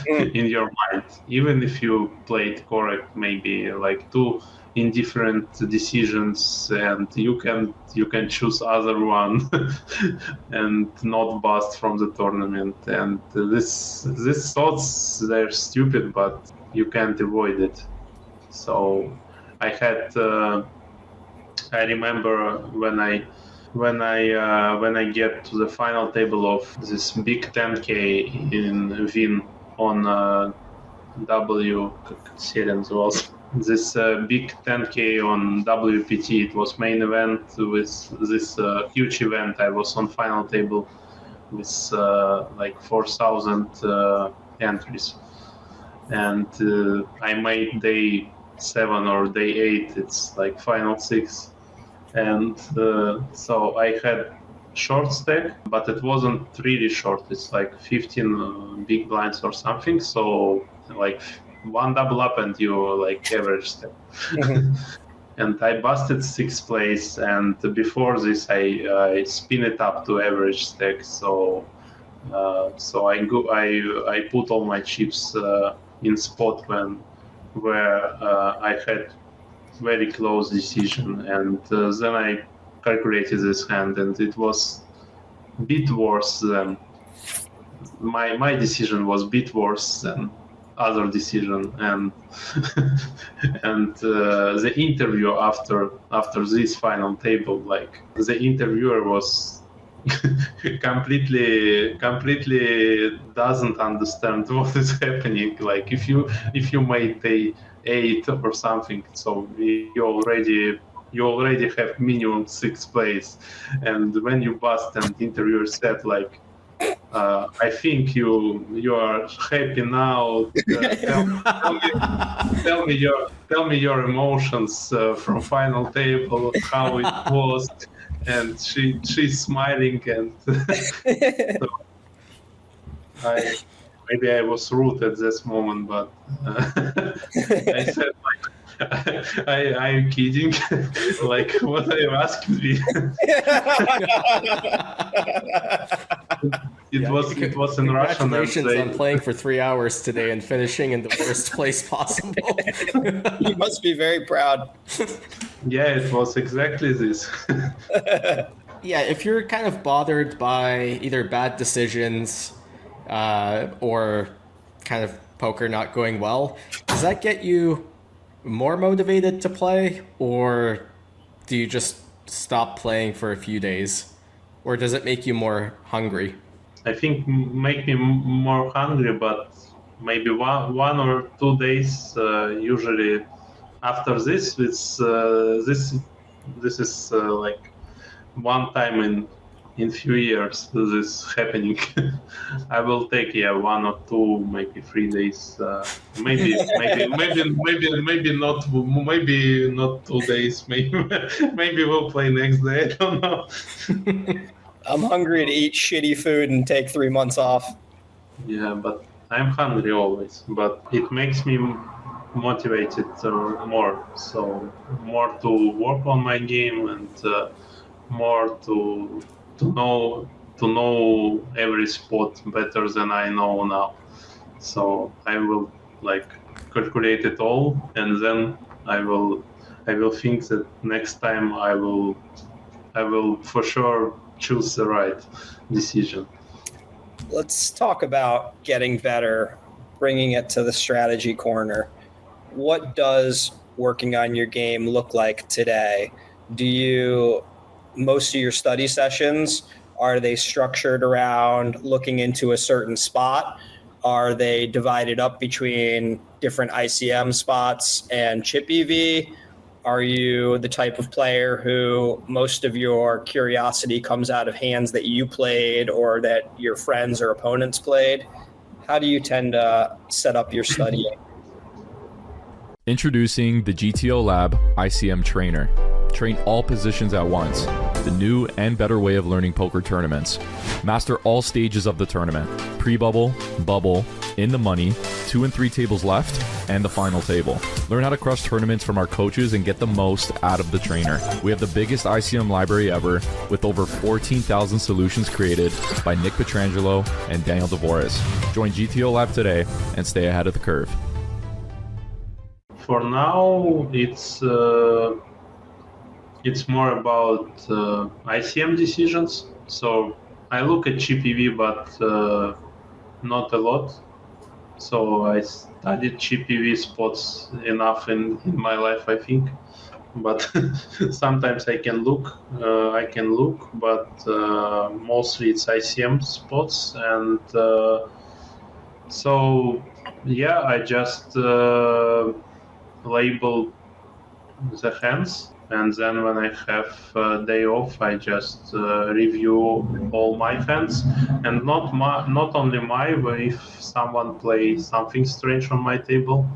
in your mind, even if you played correct, maybe like two indifferent decisions, and you can choose other one and not bust from the tournament. And this thoughts, they're stupid, but you can't avoid it. So I had I remember when I get to the final table of this big 10K in Wien on W series was this big 10K on WPT. It was main event with this huge event. I was on final table with like 4,000 entries, and I made day 7 or day 8. It's like final 6. And so I had short stack, but it wasn't really short. It's like 15 big blinds or something. So like one double up and you like average stack. Mm-hmm. And I busted 6th place, and before this I spin it up to average stack. So I put all my chips in spot where I had very close decision, and then I calculated this hand, and it was a bit worse than my decision was a bit worse than other decision. And and the interview after this final table, like the interviewer was completely doesn't understand what is happening. Like if you made day 8 or something, so you already have minimum 6th place, and when you bust, and the interviewer said like, I think you are happy now. Tell me your emotions from final table, how it was. And she's smiling, and so maybe I was rude at this moment, but I said like, I'm kidding. Like, what are you asking me? It was in Russian. Congratulations on playing for 3 hours today and finishing in the worst place possible. You must be very proud. Yeah, it was exactly this. Yeah, if you're kind of bothered by either bad decisions or kind of poker not going well, does that get you more motivated to play, or do you just stop playing for a few days, or does it make you more hungry? I think make me more hungry, but maybe one or 2 days. Usually after this, this is like one time in few years this happening. I will take 1 or 2, maybe 3 days. Maybe not 2 days. Maybe we'll play next day. I don't know. I'm hungry to eat shitty food and take 3 months off. Yeah, but I'm hungry always. But it makes me motivated more. So more to work on my game and more to know every spot better than I know now. So I will calculate it all, and then I will think that next time I will for sure choose the right decision. Let's talk about getting better, bringing it to the strategy corner. What does working on your game look like today? Most of your study sessions, are they structured around looking into a certain spot? Are they divided up between different ICM spots and chip EV? Are you the type of player who most of your curiosity comes out of hands that you played or that your friends or opponents played? How do you tend to set up your studying? Introducing the GTO LAB ICM Trainer. Train all positions at once. The new and better way of learning poker tournaments. Master all stages of the tournament. Pre-bubble, bubble, in the money, 2 and 3 tables left, and the final table. Learn how to crush tournaments from our coaches and get the most out of the trainer. We have the biggest ICM library ever with over 14,000 solutions created by Nick Petrangelo and Dvoress. Join GTO Lab today and stay ahead of the curve. For now, it's more about ICM decisions. So I look at chip EV, but not a lot. So I studied chip EV spots enough in my life, I think. But sometimes I can look, but mostly it's ICM spots. And I just label the hands. And then when I have a day off, I just review all my hands, and not only but if someone plays something strange on my table,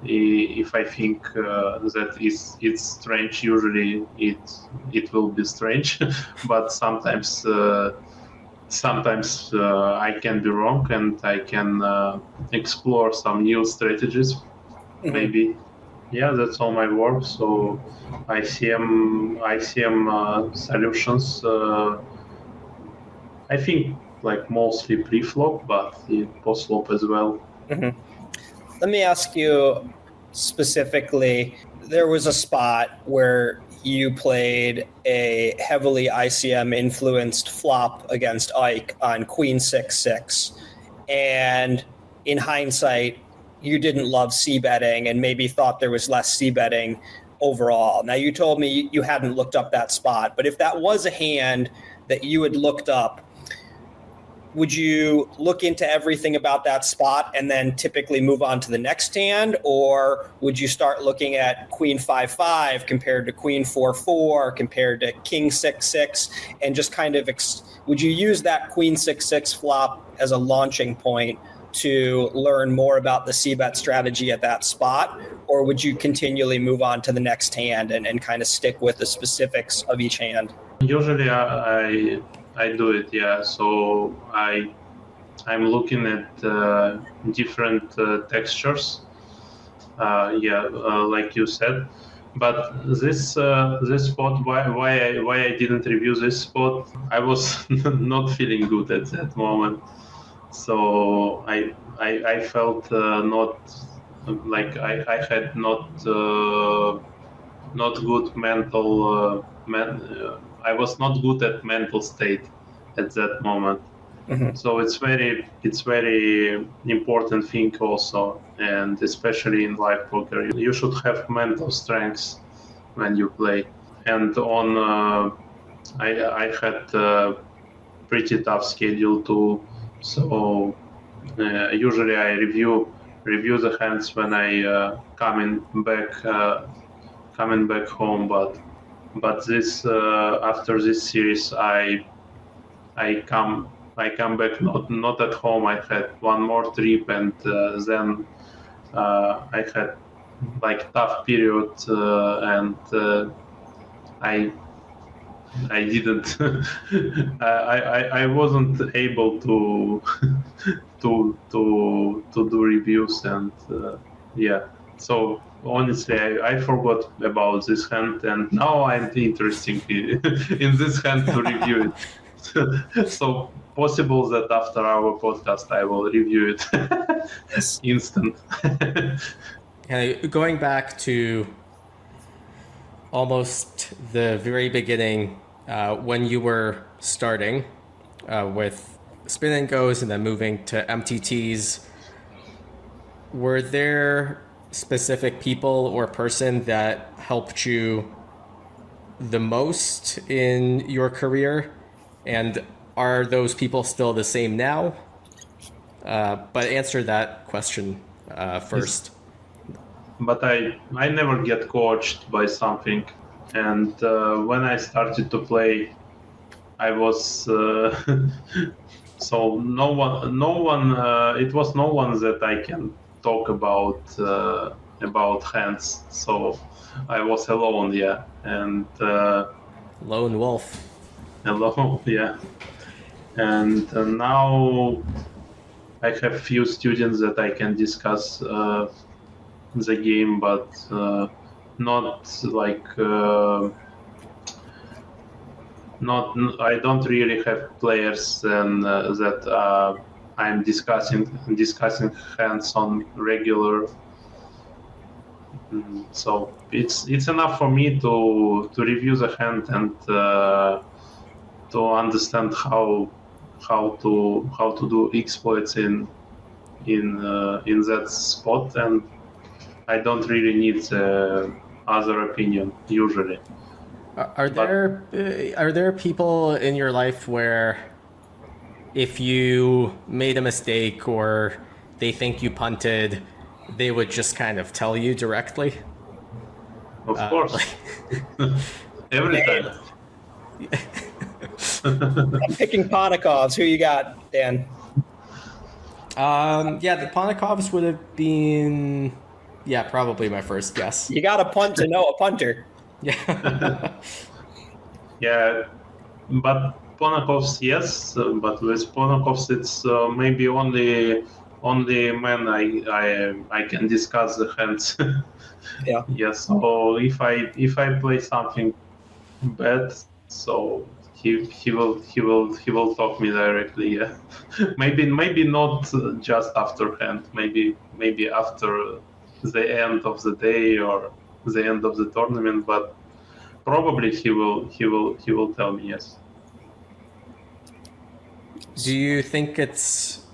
if I think that it's strange, usually it will be strange, but sometimes I can be wrong, and I can explore some new strategies, maybe. Yeah, that's all my work. So ICM solutions, I think mostly pre-flop, but post-flop as well. Mm-hmm. Let me ask you specifically, there was a spot where you played a heavily ICM influenced flop against Ike on Queen 6-6. And in hindsight, you didn't love c-betting and maybe thought there was less c-betting overall. Now, you told me you hadn't looked up that spot, but if that was a hand that you had looked up, would you look into everything about that spot and then typically move on to the next hand? Or would you start looking at Queen 5-5 compared to Queen 4-4 compared to King 6-6 and just kind of, would you use that Queen 6-6 flop as a launching point to learn more about the c-bet strategy at that spot? Or would you continually move on to the next hand and kind of stick with the specifics of each hand? Usually I do it, yeah. So I'm looking at different textures, like you said. But this spot, why I didn't review this spot, I was not feeling good at that moment. So I felt not like I had not good mental. I was not good at mental state at that moment. Mm-hmm. So it's very important thing also, and especially in live poker, you should have mental strength when you play. And on I had a pretty tough schedule too. So usually I review the hands when I coming back home, but this after this series I come back not at home. I had one more trip, and then I had like tough period, and I didn't I wasn't able to to do reviews, and so honestly I forgot about this hand, and now I'm interested in this hand to review it. So possible that after our podcast I will review it instant. Going back to almost the very beginning, when you were starting with Spin&Gos and then moving to MTTs, were there specific people or person that helped you the most in your career? And are those people still the same now? But answer that question first. But I never get coached by something, and when I started to play, I was so no one. It was no one that I can talk about hands. So I was alone, and lone wolf. Alone, and now I have few students that I can discuss the game, but not like I don't really have players that I'm discussing hands on regular. So it's enough for me to review the hand and to understand how to do exploits in that spot, and I don't really need other opinion usually. Are there people in your life where if you made a mistake or they think you punted, they would just kind of tell you directly? Of course. Every time. I'm picking Ponikovs. Who you got, Dan? The Ponikovs would have been, probably my first guess. You got to punt to know a punter. Yeah, but Ponikovs, yes, but with Ponikovs it's maybe only when I can discuss the hands. Yeah. Yes. So if I play something bad, so he will talk me directly. Yeah. maybe not just after hand. Maybe after the end of the day or the end of the tournament, but probably he will tell me, yes. Do you think it's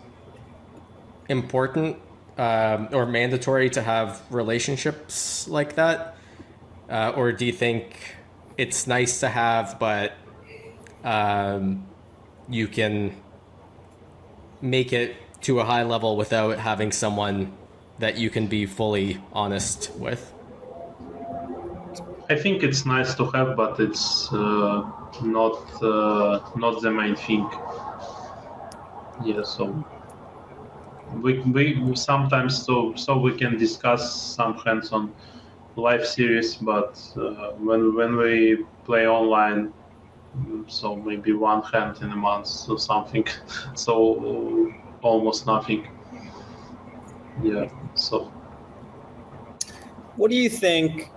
important or mandatory to have relationships like that? Or do you think it's nice to have, but you can make it to a high level without having someone that you can be fully honest with? I think it's nice to have, but it's not the main thing. Yeah, so we sometimes so we can discuss some hands on live series, but when we play online, so maybe one hand in a month or something, so almost nothing. Yeah. So, what do you think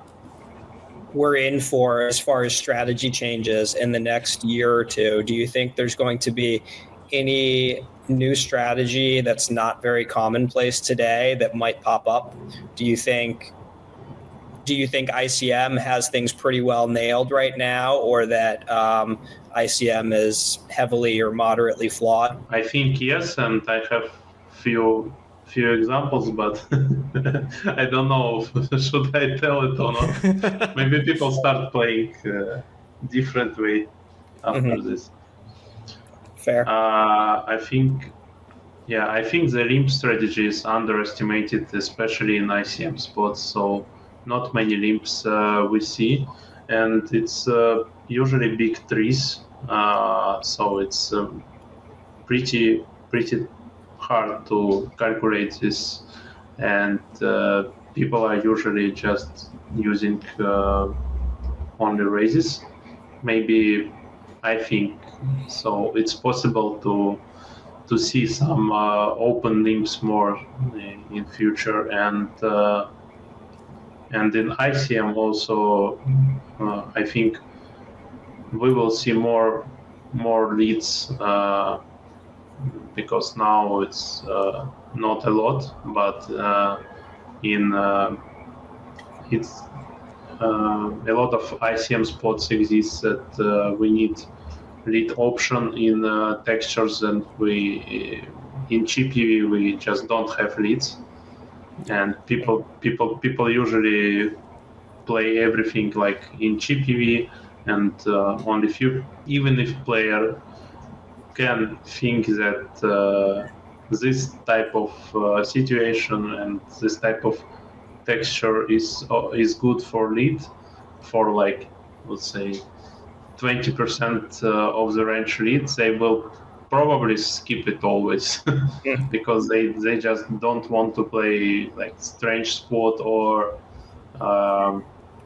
we're in for as far as strategy changes in the next year or two? Do you think there's going to be any new strategy that's not very commonplace today that might pop up? Do you think ICM has things pretty well nailed right now, or that ICM is heavily or moderately flawed? I think yes, and I have few examples, but I don't know should I tell it or not. Maybe people start playing different way after this. Fair. I think Yeah, I think the limp strategy is underestimated, especially in ICM spots. So not many limps we see, and it's usually big trees. So it's pretty hard to calculate this, and people are usually just using only raises. Maybe I think so. It's possible to see some open limps more in future, and in ICM also I think we will see more leads because now it's not a lot, but in it's a lot of ICM spots exist that we need lead option in textures, and we in GPV we just don't have leads, and people usually play everything like in GPV, and only few, even if player can think that this type of situation and this type of texture is good for lead for like, let's say, 20% of the range leads, they will probably skip it always because they just don't want to play like strange spot, or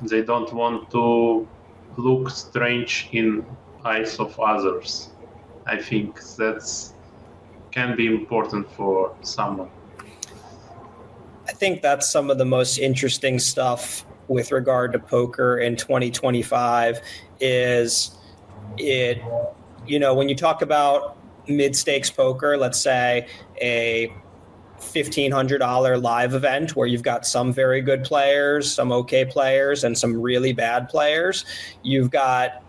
they don't want to look strange in eyes of others. I think that's can be important for someone. I think that's some of the most interesting stuff with regard to poker in 2025 is it, you know, when you talk about mid-stakes poker, let's say a $1,500 live event where you've got some very good players, some okay players, and some really bad players, you've got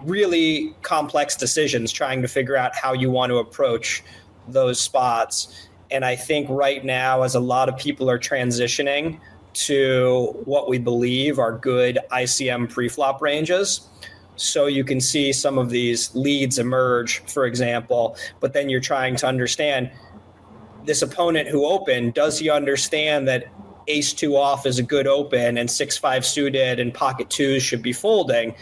really complex decisions trying to figure out how you want to approach those spots. And I think right now, as a lot of people are transitioning to what we believe are good ICM preflop ranges, so you can see some of these leads emerge, for example, but then you're trying to understand this opponent who opened, does he understand that ace-2 off is a good open and 6-5 suited and pocket twos should be folding?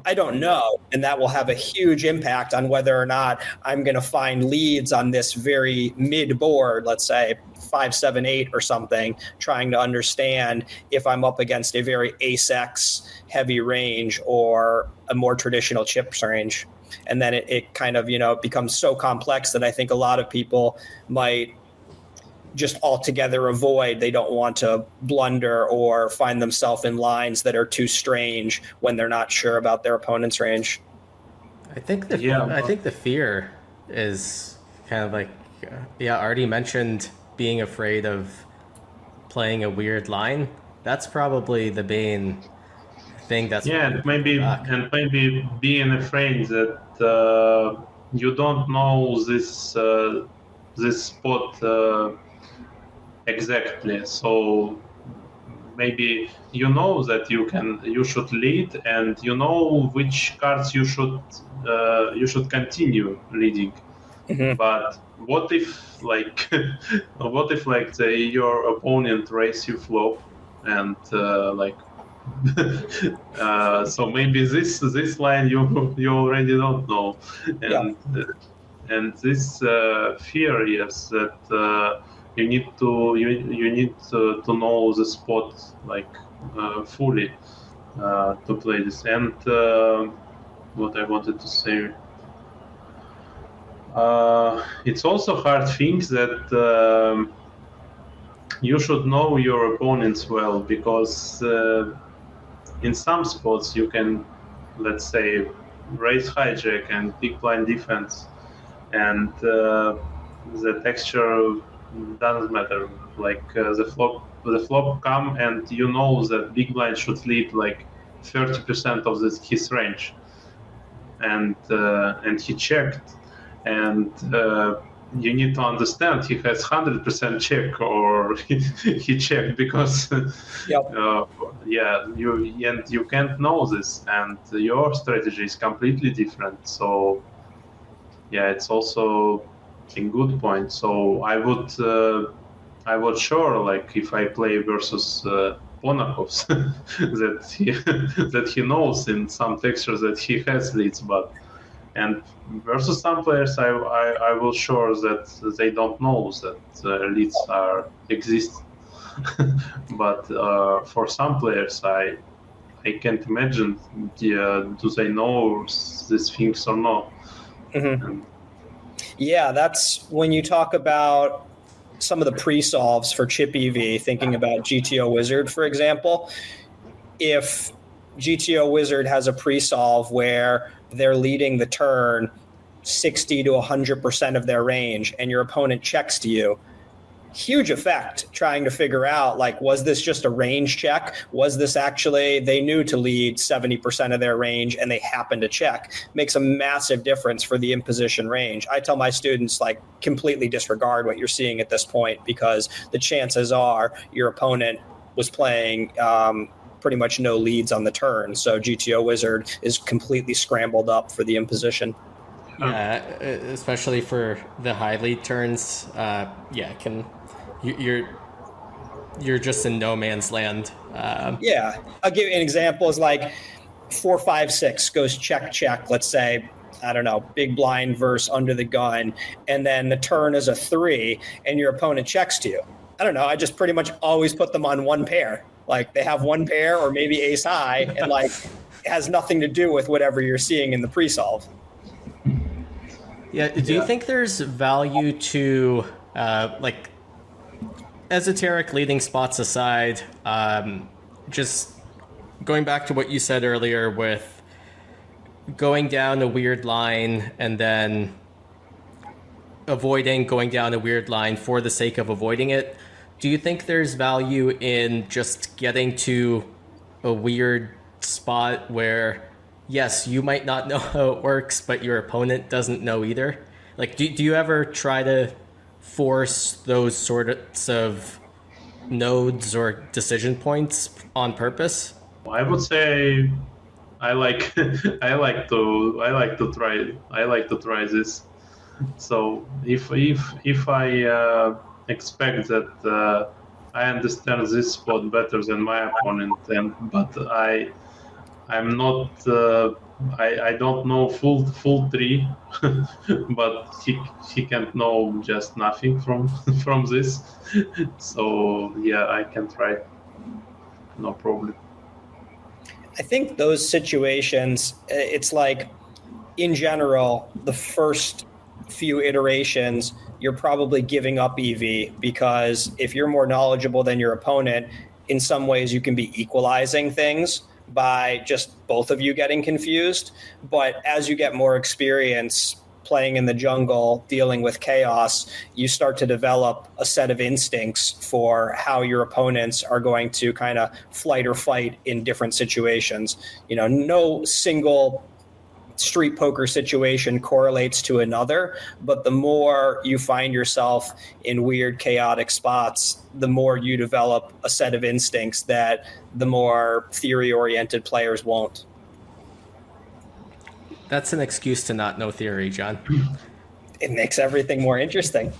I don't know, and that will have a huge impact on whether or not I'm going to find leads on this very mid board, let's say 5, 7, 8 or something, trying to understand if I'm up against a very ace-X heavy range or a more traditional chips range. And then it kind of, you know, becomes so complex that I think a lot of people might just altogether avoid. They don't want to blunder or find themselves in lines that are too strange when they're not sure about their opponent's range. I think the fear is kind of like, Artie mentioned being afraid of playing a weird line. That's probably the main thing. That's and maybe being afraid that you don't know this spot exactly. So maybe you know that you should lead, and you know which cards you should continue leading. Mm-hmm. But what if your opponent raise you flop, and so maybe this line you already don't know, and this fear, yes, that you need to know the spot fully to play this. And what I wanted to say, it's also hard things that you should know your opponents well, because in some spots you can, let's say, raise hijack and big blind defense, and the texture doesn't matter. The flop come, and you know that big blind should lead 30% of his range, and he checked, and you need to understand he has 100% check, or he checked, because you can't know this, and your strategy is completely different. So it's also a good point. So I would sure, like, if I play versus Ponakovs, that he knows in some textures that he has leads, and versus some players, I will sure that they don't know that leads exist. But for some players, I can't imagine do they know these things or not. Mm-hmm. Yeah, that's when you talk about some of the pre-solves for chip EV, thinking about GTO Wizard, for example. If GTO Wizard has a pre-solve where they're leading the turn 60 to 100% of their range and your opponent checks to you, huge effect trying to figure out, like, was this just a range check? Was this actually they knew to lead 70% of their range and they happened to check? Makes a massive difference for the imposition range. I tell my students, like, completely disregard what you're seeing at this point, because the chances are your opponent was playing pretty much no leads on the turn. So GTO Wizard is completely scrambled up for the imposition. Yeah, especially for the high lead turns. You're just in no man's land. Yeah, I'll give you an example. Is like 4, 5, 6 goes check, check. Let's say, I don't know, big blind versus under the gun, and then the turn is a 3, and your opponent checks to you. I don't know. I just pretty much always put them on one pair. Like, they have one pair or maybe ace high, and like it has nothing to do with whatever you're seeing in the pre-solve. Yeah. Do you think there's value to like, esoteric leading spots aside, just going back to what you said earlier with going down a weird line and then avoiding going down a weird line for the sake of avoiding it? Do you think there's value in just getting to a weird spot where, yes, you might not know how it works, but your opponent doesn't know either? Like, do you ever try to force those sorts of nodes or decision points on purpose? I would say I like to try this. So if I expect that I understand this spot better than my opponent, but I'm not I don't know full tree, but he can't know just nothing from this. So yeah, I can try, no problem. I think those situations, it's like, in general, the first few iterations, you're probably giving up EV, because if you're more knowledgeable than your opponent, in some ways you can be equalizing things by just both of you getting confused. But as you get more experience playing in the jungle, dealing with chaos, you start to develop a set of instincts for how your opponents are going to kind of flight or fight in different situations. You know, no single street poker situation correlates to another, but the more you find yourself in weird, chaotic spots, the more you develop a set of instincts that the more theory-oriented players won't. That's an excuse to not know theory, John. It makes everything more interesting.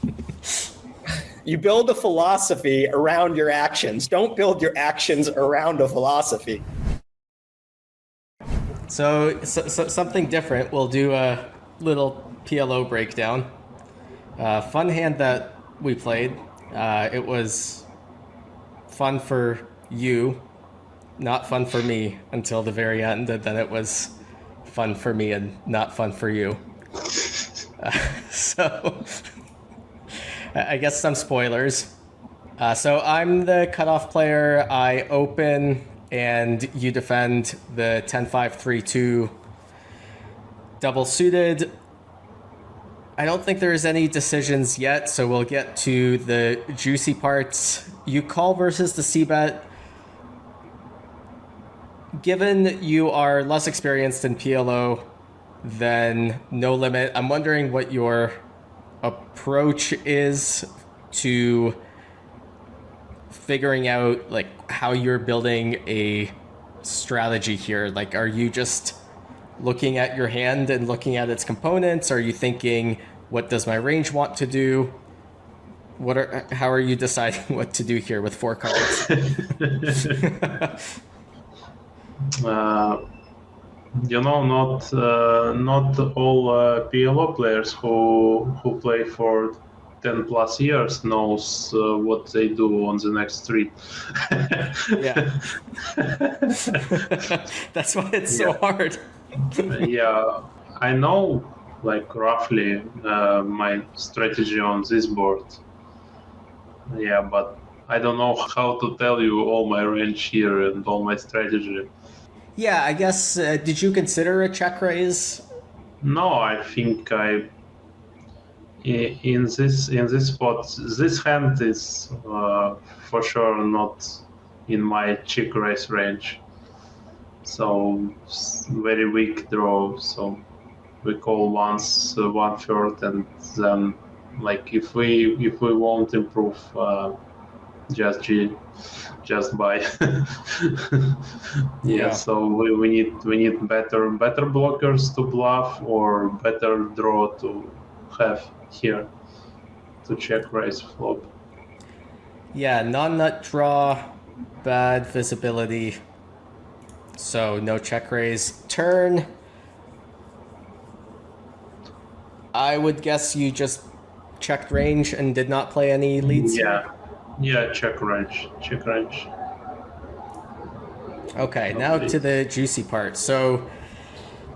You build a philosophy around your actions. Don't build your actions around a philosophy. So something different. We'll do a little PLO breakdown. Fun hand that we played. It was fun for you, not fun for me until the very end, and then it was fun for me and not fun for you. So I guess some spoilers. So I'm the cutoff player. I open and you defend the 10-5-3-2 double suited. I don't think there's any decisions yet, so we'll get to the juicy parts. You call versus the c-bet. Given you are less experienced in PLO than No Limit, I'm wondering what your approach is to figuring out, like, how you're building a strategy here. Like, are you just looking at your hand and looking at its components? Are you thinking What does my range want to do? How are you deciding what to do here with 4 cards? Not all PLO players who play for 10 plus years knows what they do on the next street. Yeah. That's why it's so hard. Yeah, I know like roughly my strategy on this board. Yeah, but I don't know how to tell you all my range here and all my strategy. Yeah, I guess, did you consider a check raise? No, I think in this spot, this hand is for sure not in my check raise range. So very weak draw. So we call once 1/3, and then like if we won't improve, just buy. Yeah. So we need better blockers to bluff, or better draw to have here to check raise flop. Yeah, non-nut draw, bad visibility, so no check raise. Turn, I would guess you just checked range and did not play any leads. Yeah, check range. Okay, now to the juicy part. So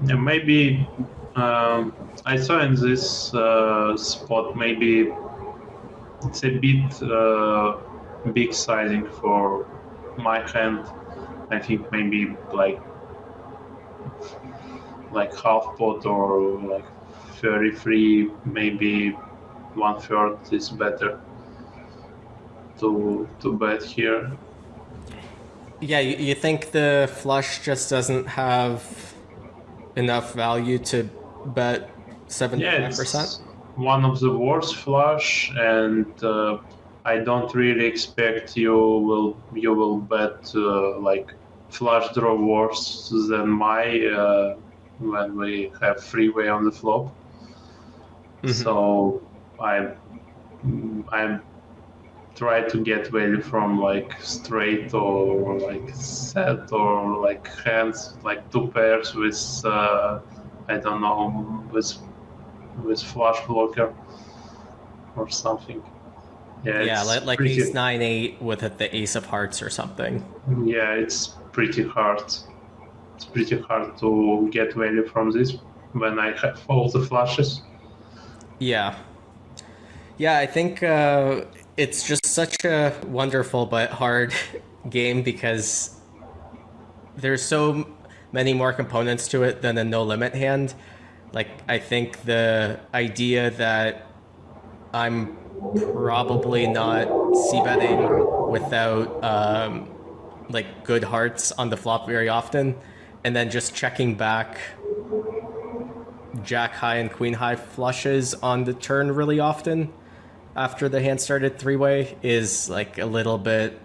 yeah, maybe I saw in this spot maybe it's a bit big sizing for my hand. I think maybe like half pot or like 33, maybe 1/3 is better to bet here. yeah, you think the flush just doesn't have enough value to bet 75%? Yeah, it's one of the worst flush, and I don't really expect you will bet like flush draw worse than my when we have freeway on the flop. Mm-hmm. So I try to get value from like straight or like set or like hands, like 2 pairs with I don't know, with flush blocker or something. Yeah, like pretty, ace 9-8 with the ace of hearts or something. Yeah, it's pretty hard. It's pretty hard to get value from this when I have all the flushes. Yeah, I think it's just such a wonderful but hard game because there's so many more components to it than a no limit hand. Like, I think the idea that I'm probably not c-betting without like good hearts on the flop very often, and then just checking back jack high and queen high flushes on the turn really often after the hand started 3-way is like a little bit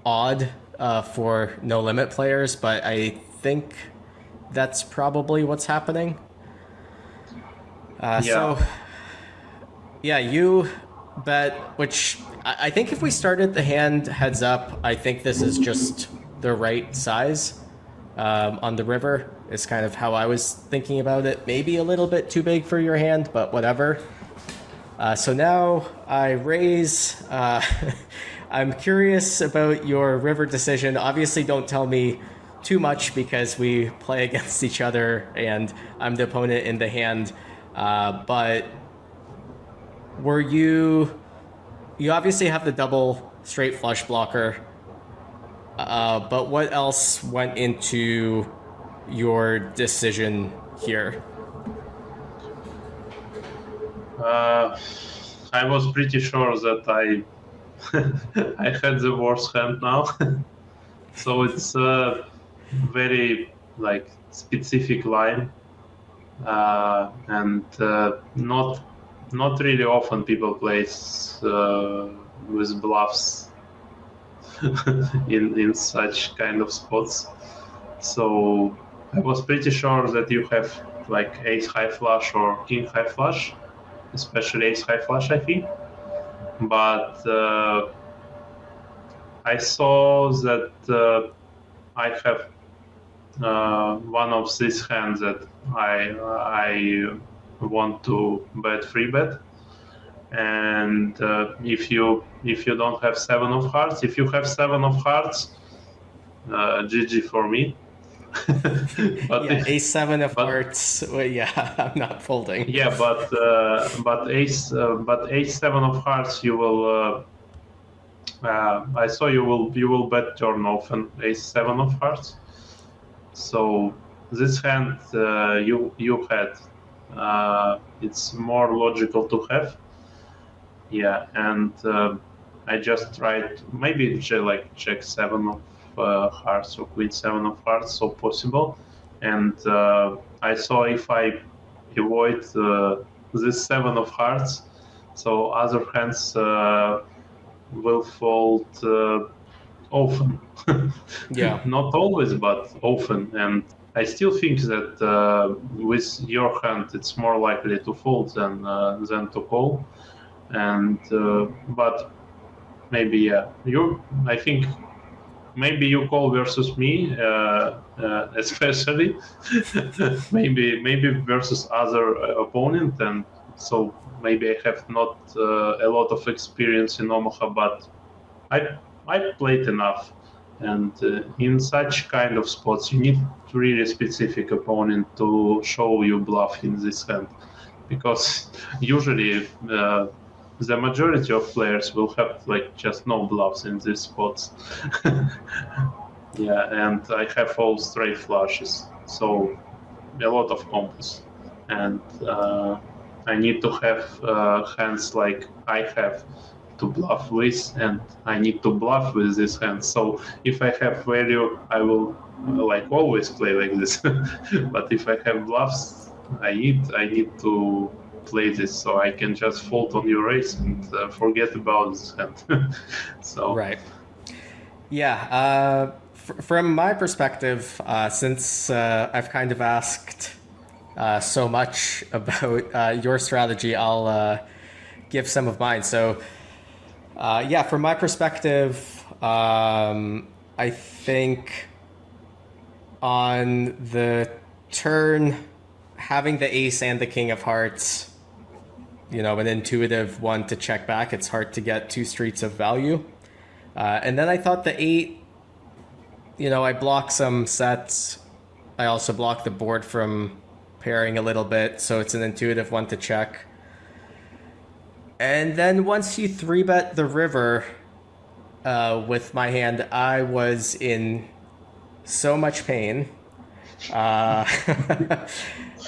odd for no limit players, but I think that's probably what's happening. So yeah, you bet, which I think if we started the hand heads up, I think this is just the right size on the river. Is kind of how I was thinking about it. Maybe a little bit too big for your hand, but whatever. So now I raise. I'm curious about your river decision. Obviously, don't tell me too much because we play against each other and I'm the opponent in the hand. But were you obviously have the double straight flush blocker, but what else went into your decision here? I was pretty sure that I I had the worst hand now. So it's a very like specific line, and not really often people plays with bluffs in such kind of spots. So I was pretty sure that you have like ace high flush or king high flush, especially ace high flush, I think. But I saw that I have one of these hands that I want to bet free bet, and if you don't have 7 of hearts, if you have 7 of hearts, GG for me. But yeah, ace 7 of hearts. Well, yeah, I'm not folding. Yeah, but ace 7 of hearts, you will. I saw you will bet turn often ace 7 of hearts. So this hand you had, it's more logical to have. Yeah, and I just tried maybe check 7 of hearts or queen 7 of hearts, so possible. And I saw if I avoid this 7 of hearts, so other hands will fold often. Yeah. Not always, but often. And I still think that with your hand, it's more likely to fold than to call. And but maybe I think maybe you call versus me, especially. maybe versus other opponent, and so maybe I have not a lot of experience in Omaha, but I played enough. And in such kind of spots, you need really specific opponent to show you bluff in this hand, because usually the majority of players will have just no bluffs in these spots. Yeah, and I have all straight flushes, so a lot of combos, and I need to have hands like I have to bluff with, and I need to bluff with this hand. So if I have value, I will always play like this. But if I have bluffs, I need to play this, so I can just fold on your race and forget about this hand. So right. Yeah. From my perspective, since I've kind of asked so much about your strategy, I'll give some of mine. So from my perspective, I think on the turn, having the ace and the king of hearts, an intuitive one to check back, it's hard to get 2 streets of value. And then I thought the 8, I block some sets. I also block the board from pairing a little bit, so it's an intuitive one to check. And then once you 3-bet the river with my hand, I was in so much pain.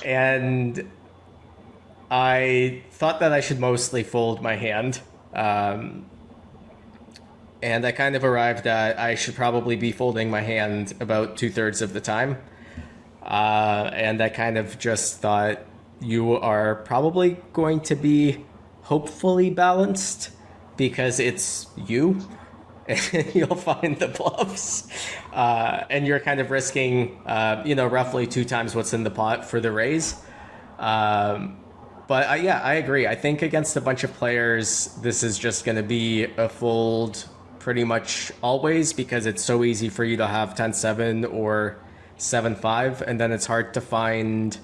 And I thought that I should mostly fold my hand. And I kind of arrived at I should probably be folding my hand about 2/3 of the time. And I kind of just thought you are probably going to be hopefully balanced because it's you. And you'll find the bluffs. And you're kind of risking, roughly 2 times what's in the pot for the raise. But I agree. I think against a bunch of players, this is just going to be a fold pretty much always because it's so easy for you to have 10-7 or 7-5, and then it's hard to find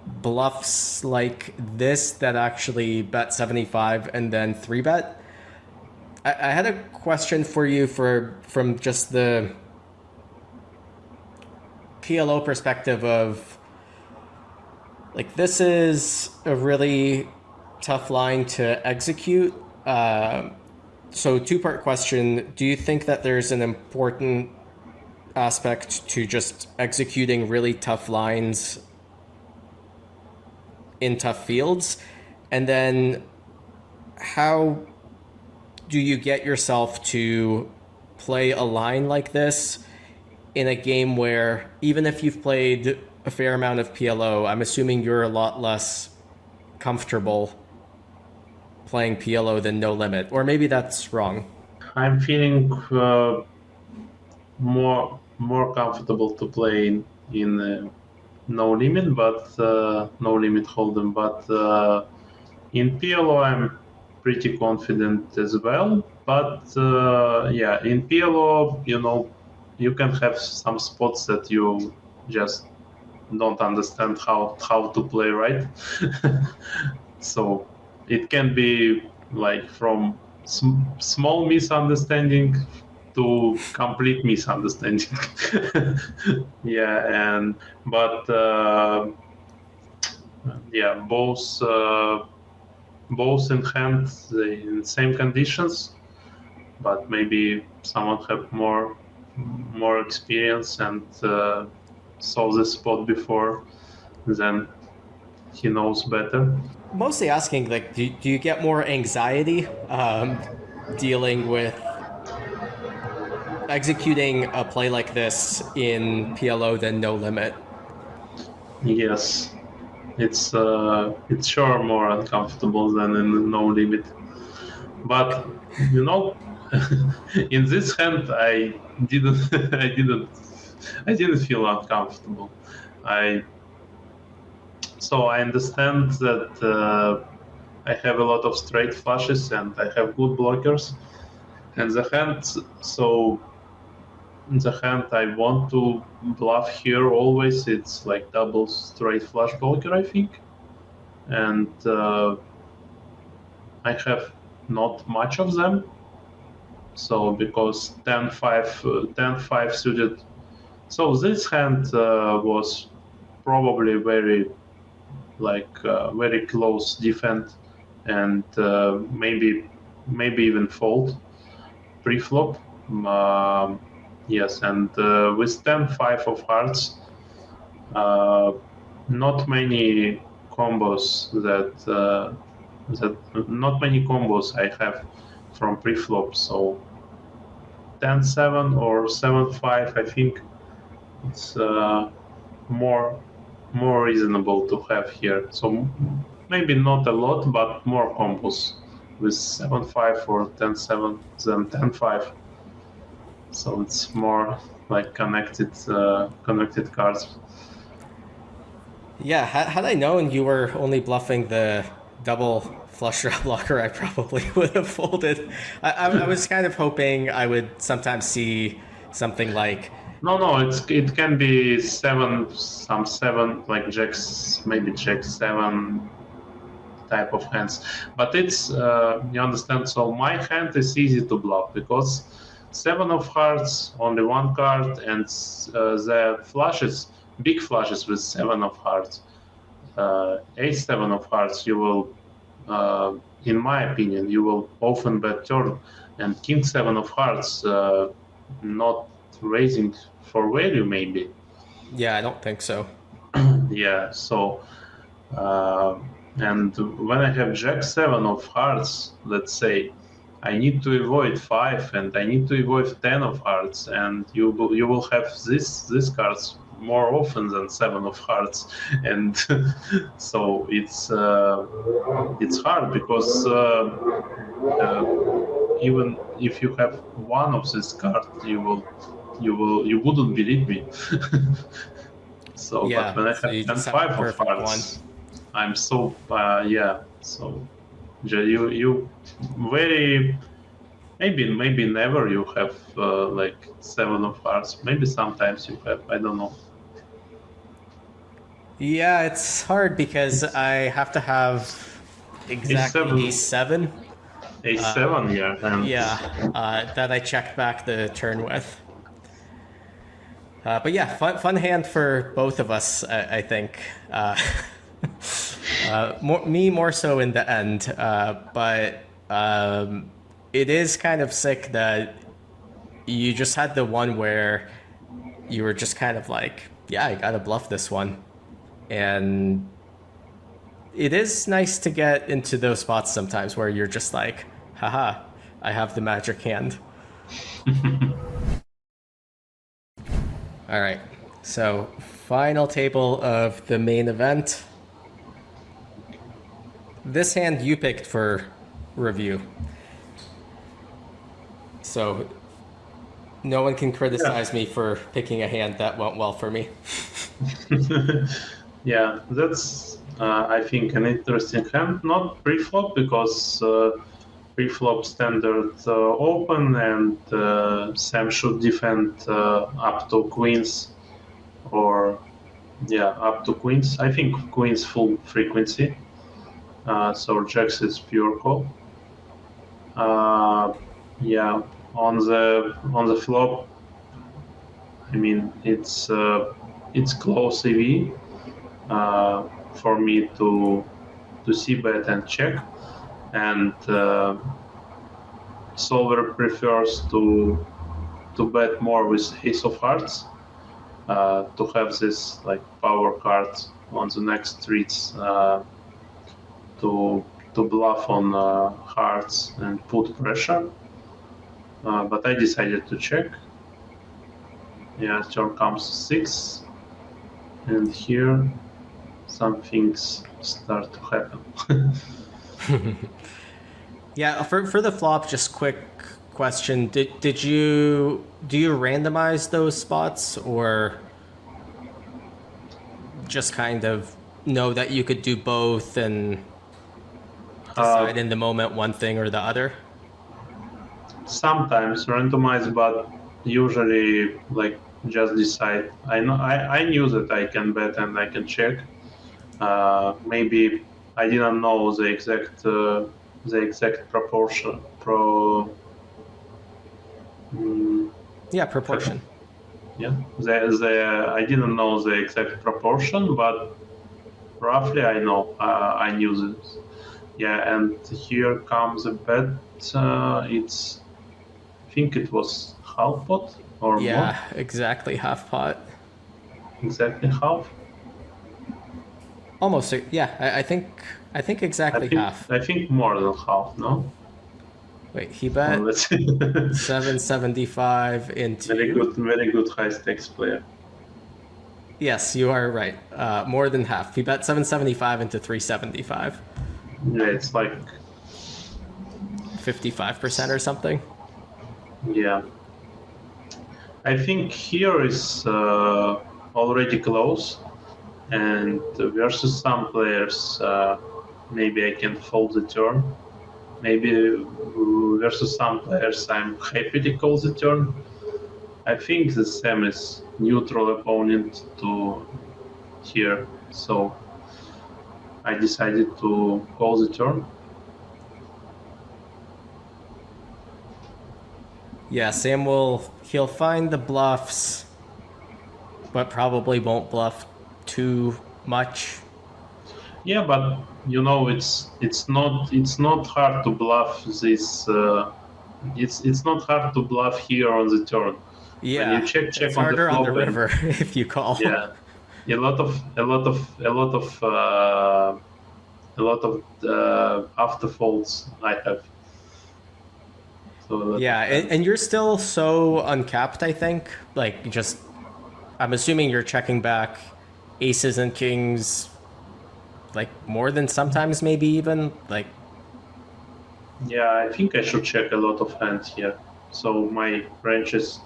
bluffs like this that actually bet 75 and then 3-bet. I had a question for you from just the PLO perspective of, this is a really tough line to execute. So 2-part question. Do you think that there's an important aspect to just executing really tough lines in tough fields? And then how do you get yourself to play a line like this in a game where, even if you've played a fair amount of PLO, I'm assuming you're a lot less comfortable playing PLO than No Limit, or maybe that's wrong. I'm feeling more comfortable to play in no limit, but no limit hold'em. But in PLO, I'm pretty confident as well. But yeah, in PLO, you can have some spots that you just don't understand how to play, right? So it can be like from small misunderstanding to complete misunderstanding. Yeah, but yeah, both in hand in same conditions, but maybe someone have more experience and saw the spot before, then he knows better. Mostly asking, like, do you get more anxiety dealing with executing a play like this in PLO than no limit? Yes, it's sure more uncomfortable than in no limit. But in this hand, I didn't feel uncomfortable. So I understand that I have a lot of straight flushes and I have good blockers. And the hand I want to bluff here always, it's like double straight flush blocker, I think. And I have not much of them. So because 10-5 suited. So this hand was probably very close defend and maybe even fold pre-flop. Yes, and with 10-5 of hearts, not many combos not many combos I have from pre-flop. So 10-7 or 7-5, I think it's more reasonable to have here. So maybe not a lot, but more combos with 7-5 or 10-7 than 10-5. So it's more like connected cards. Yeah, had I known you were only bluffing the double flush draw blocker, I probably would have folded. I was kind of hoping I would sometimes see something like... No, it can be 7, like jacks, maybe jack 7 type of hands. But it's, you understand, so my hand is easy to bluff because 7 of hearts, only one card, and the flushes, big flushes with 7 of hearts, 8-7 of hearts, you will, in my opinion, you will often bet turn, and king 7 of hearts, not raising for value maybe. Yeah, I don't think so. Yeah, so, and when I have jack 7 of hearts, let's say, I need to avoid 5 and I need to avoid 10 of hearts, and you will have these cards more often than 7 of hearts, and so it's hard because even if you have one of these cards, you wouldn't believe me. So, yeah, but when I so have 10-5 of hearts, I'm so yeah. So you very maybe never you have like 7 of hearts. Maybe sometimes you have. I don't know. Yeah, it's hard because I have to have exactly A7. A7, yeah. And yeah, that I checked back the turn with. But yeah, fun hand for both of us, I think. More so in the end, but it is kind of sick that you just had the one where you were just kind of like, yeah, I gotta bluff this one. And it is nice to get into those spots sometimes where you're just like, haha, I have the magic hand. All right, so final table of the main event. This hand you picked for review. So no one can criticize me for picking a hand that went well for me. Yeah, that's I think an interesting hand. Not pre-flop because pre-flop standard open, and Sam should defend up to queens, or up to queens. I think queens full frequency. So jacks is pure call. On the flop, I mean it's close EV for me to see bet and check, and solver prefers to bet more with ace of hearts to have this like power card on the next streets to bluff on hearts and put pressure. But I decided to check. Yeah, turn comes 6, and here some things start to happen. Yeah, for the flop, just quick question: do you randomize those spots, or just kind of know that you could do both and decide in the moment one thing or the other? Sometimes randomize, but usually like just decide. I knew that I can bet and I can check. Maybe I didn't know the exact proportion. Proportion. Yeah, I didn't know the exact proportion, but roughly I know. I knew this. Yeah, and here comes a bet. It's, I think it was half pot or more. Yeah, exactly half pot. Exactly half. Almost. Yeah, I think exactly half. I think more than half. No. Wait, he bet 775 into. Very good high stakes player. Yes, you are right. More than half. He bet 775 into 375. Yeah, it's like 55% or something. Yeah. I think here is already close, and versus some players, maybe I can fold the turn. Maybe versus some players, I'm happy to call the turn. I think the Sam is neutral opponent to here, so I decided to call the turn. Yeah, Sam he'll find the bluffs, but probably won't bluff too much. Yeah, but you know it's not hard to bluff this. It's not hard to bluff here on the turn. Yeah, when you check it's on harder the flop on the river if you call. Yeah, a lot of after folds I have. So yeah, and you're still so uncapped, I think. Like, I'm assuming you're checking back aces and kings, like, more than sometimes, maybe even, like... Yeah, I think I should check a lot of hands here. So my range is,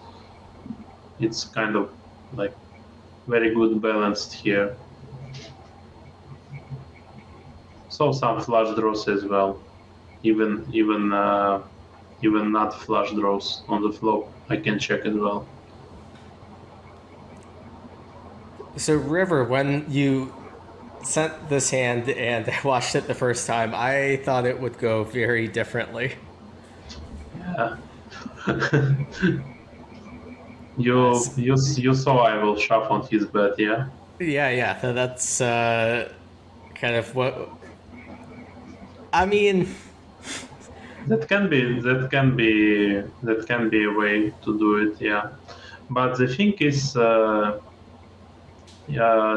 it's kind of, like, very good balanced here. So some flush draws as well. Even not flush draws on the flop, I can check as well. So River, when you sent this hand and watched it the first time, I thought it would go very differently. Yeah. You saw I will shove on his bet, yeah? Yeah. That's kind of what... I mean... That can be a way to do it, yeah. But the thing is,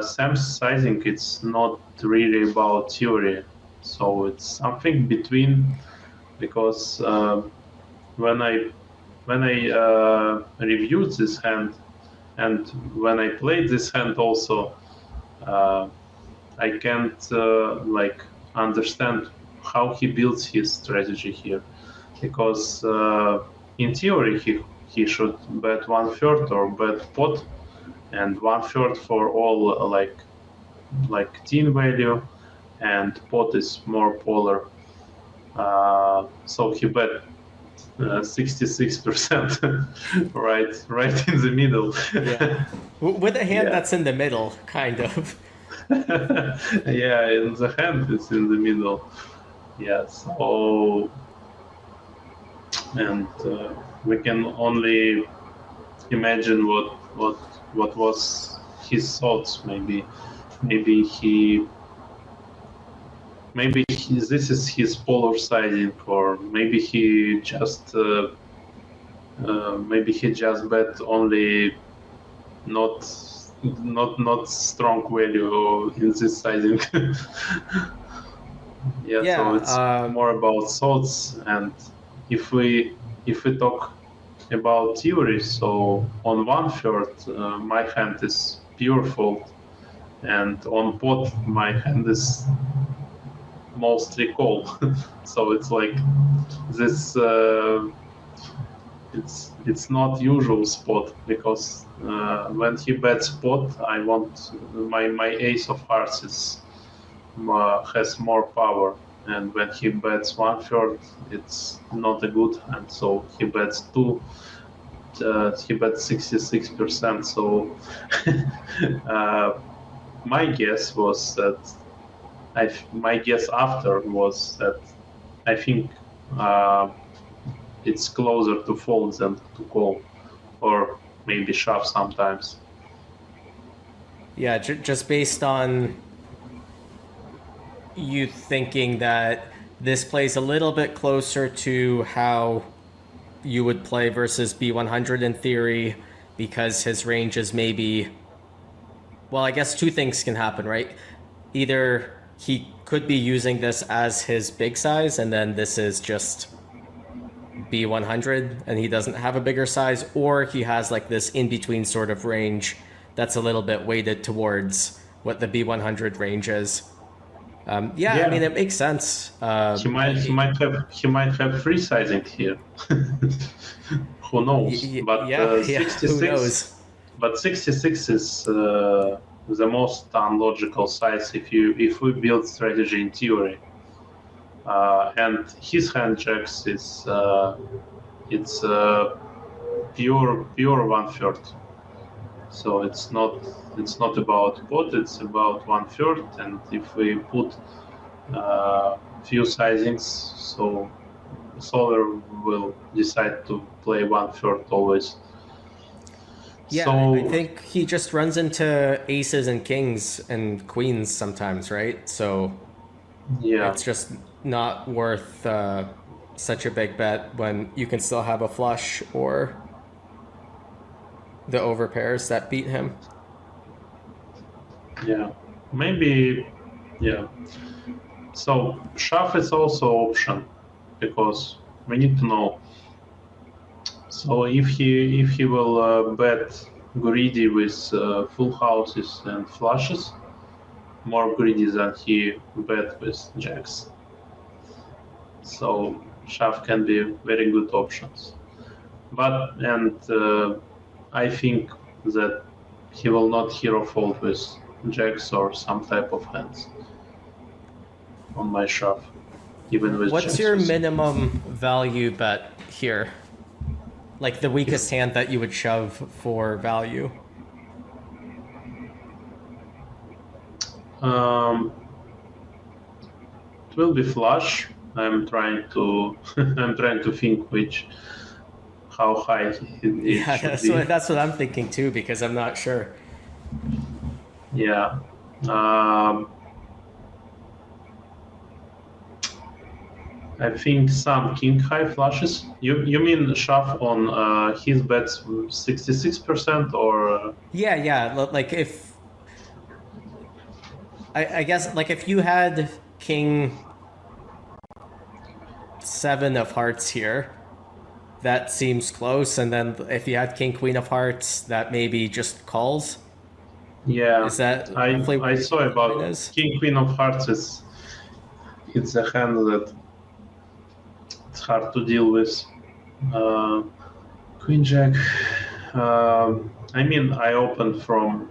Sam's sizing, it's not really about theory, so it's something between. Because when I reviewed this hand, and when I played this hand also, I can't understand how he builds his strategy here, because in theory he should bet 1/3 or bet pot and 1/3 for all like team value, and pot is more polar. So he bet 66%, right in the middle. Yeah. With a hand that's in the middle, kind of. Yeah, in the hand it's in the middle. Yeah, so and we can only imagine what was his thoughts. Maybe this is his polar siding, or maybe he just bet only not strong value in this siding. So it's more about thoughts. And if we talk about theory, so on 1/3 my hand is pure fold, and on pot my hand is mostly call. So it's like this. It's not usual spot, because when he bets pot, I want my ace of hearts has more power, and when he bets 1/3, it's not a good hand. So he bets 2. He bets 66%. So my guess was that. My guess after was that I think it's closer to fold than to call, or maybe shove sometimes. Yeah, just based on you thinking that this plays a little bit closer to how you would play versus B100 in theory, because his range is maybe, well, I guess two things can happen, right? Either he could be using this as his big size, and then this is just B100 and he doesn't have a bigger size, or he has like this in-between sort of range that's a little bit weighted towards what the B100 range is. I mean, it makes sense. He might have free sizing here. Who knows? 66, who knows? But 66 is the most unlogical size if we build strategy in theory. And his hand jacks is it's pure 1/3. So it's not about pot, it's about 1/3. And if we put few sizings, so solver will decide to play 1/3 always. Yeah, so, I think he just runs into aces and kings and queens sometimes, right? So yeah, it's just not worth such a big bet when you can still have a flush or the overpairs that beat him. Yeah, maybe, yeah. So shove is also option, because we need to know. So if he will bet greedy with full houses and flushes, more greedy than he bet with jacks. So shove can be very good options. But I think that he will not hero fold with jacks or some type of hands on my shove, even with What's jacks. your minimum value bet here? Like the weakest hand that you would shove for value? It will be flush. I'm trying to think how high it should be. That's what I'm thinking too, because I'm not sure. Yeah. I think some king high flushes. You mean shove on his bets 66% or? Yeah. Like if I guess like if you had king 7 of hearts here, that seems close, and then if you had king queen of hearts, that maybe just calls. Yeah. Is that I saw about king queen of hearts? It's a hand that it's hard to deal with. Queen jack. I mean, I opened from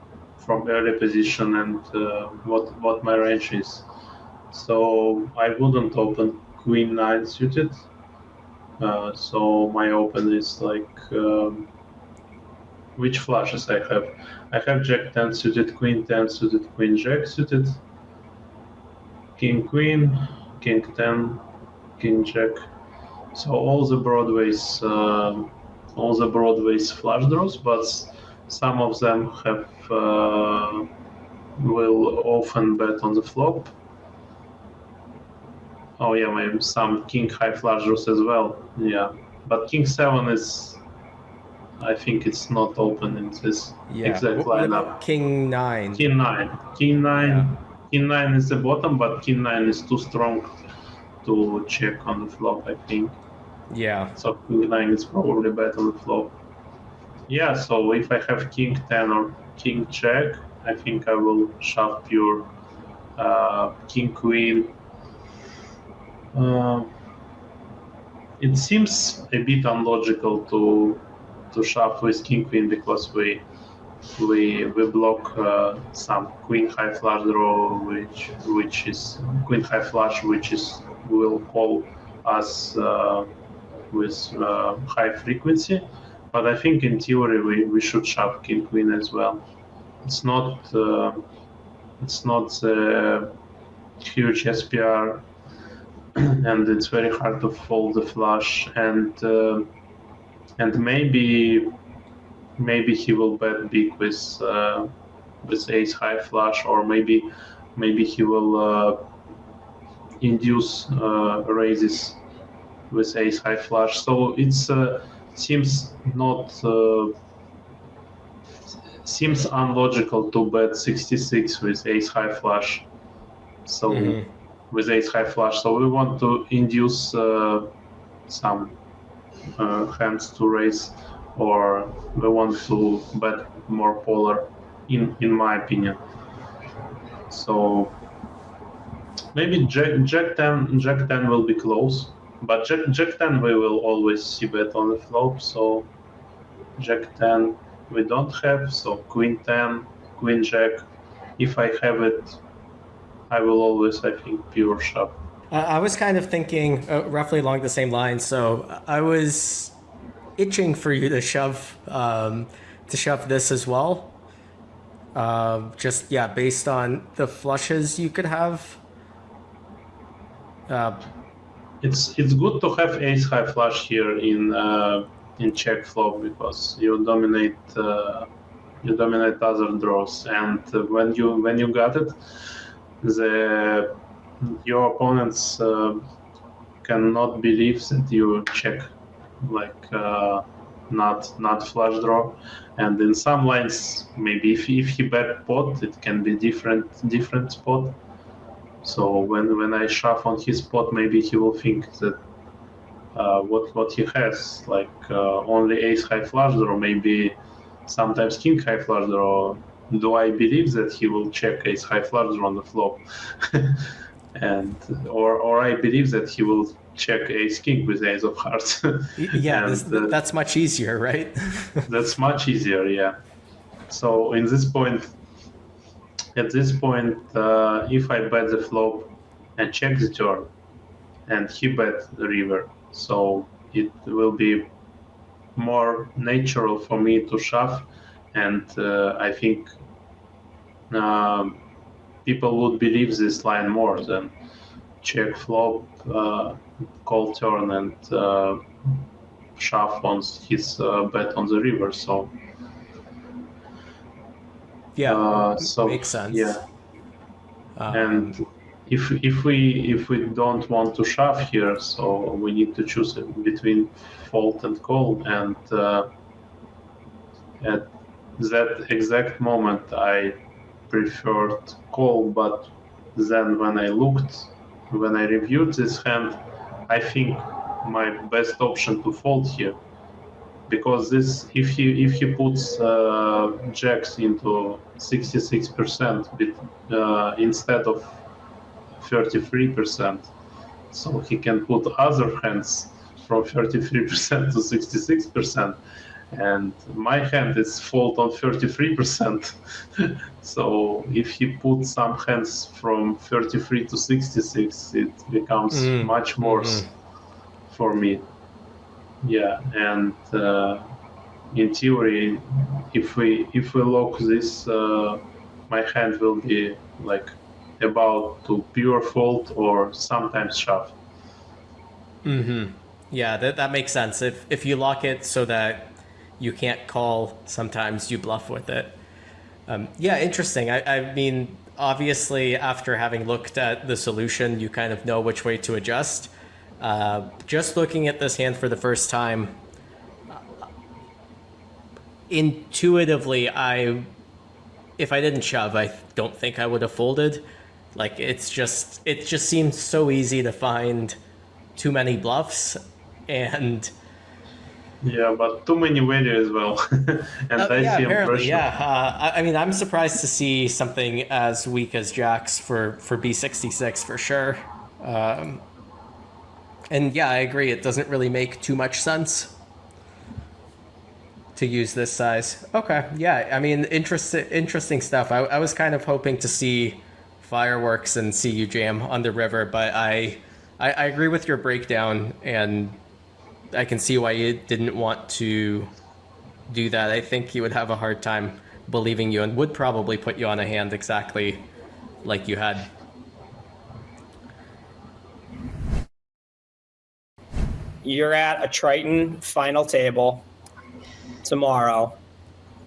early position and what my range is. So I wouldn't open Queen 9 suited. So my open is like which flushes I have. I have Jack 10 suited, Queen 10 suited, Queen Jack suited, King Queen, King 10, King Jack. So all the broadways flush draws, but some of them have will often bet on the flop. Oh yeah, maybe some King high flush draws as well. Yeah, but King 7 is, I think it's not open in this exact What lineup. about King 9? King 9. King 9. King 9 is the bottom, but King 9 is too strong to check on the flop, I think. Yeah. So King 9 is probably bet on the flop. Yeah, so if I have King 10 or King Jack, I think I will shove pure King Queen. It seems a bit unlogical to shove with King Queen because we block some Queen high flush draw, which is Queen high flush, will call us with high frequency. But I think in theory we should shove King Queen as well. It's not a huge SPR, and it's very hard to fold the flush, and maybe he will bet big with ace high flush, or maybe he will induce raises with ace high flush. So it's seems unlogical to bet 66 with ace high flush. So with ace high flush, so we want to induce some hands to raise, or we want to bet more polar, in my opinion. So maybe Jack 10 will be close, but Jack 10 we will always see bet on the flop. So Jack 10 we don't have, so Queen 10, Queen Jack. If I have it, I will always, I think, pure shove. I was kind of thinking roughly along the same lines. So I was itching for you to shove this as well. Based on the flushes you could have. It's good to have ace high flush here in check flop, because you dominate other draws, and when you got it, your opponents cannot believe that you check like not flush draw, and in some lines maybe if he bet pot, it can be different spot. So when I shove on his pot, maybe he will think that what he has, like only ace high flush draw, maybe sometimes king high flush draw. Do I believe that he will check ace high flush draw on the flop? And or I believe that he will check ace king with ace of hearts. Yeah, and, that's much easier, right? That's much easier, yeah. So at this point, if I bet the flop and check the turn, and he bet the river, so it will be more natural for me to shove, and I think people would believe this line more than check flop, call turn, and shove on his bet on the river. So makes sense. Yeah, and if we don't want to shove here, so we need to choose between fold and call, and at that exact moment I preferred call, but then when I reviewed this hand, I think my best option to fold here, because this if he puts jacks into 66% instead of 33%, so he can put other hands from 33% to 66%, and my hand is fold on 33%. So if he puts some hands from 33 to 66, it becomes much worse for me. Yeah, and in theory, if we lock this, my hand will be like about to pure fold or sometimes shove. Yeah, that makes sense. If you lock it so that you can't call, sometimes you bluff with it. Yeah, interesting. I mean, obviously, after having looked at the solution, you kind of know which way to adjust. Just looking at this hand for the first time, intuitively, if I didn't shove, I don't think I would have folded. Like, it just seems so easy to find too many bluffs, and yeah, but too many value as well. And I see apparently, I mean, I'm surprised to see something as weak as jacks for B66 for sure. And yeah, I agree. It doesn't really make too much sense to use this size. Okay, yeah. I mean, interesting stuff. I was kind of hoping to see fireworks and see you jam on the river, but I agree with your breakdown, and I can see why you didn't want to do that. I think you would have a hard time believing you and would probably put you on a hand exactly like you had. You're at a Triton final table tomorrow.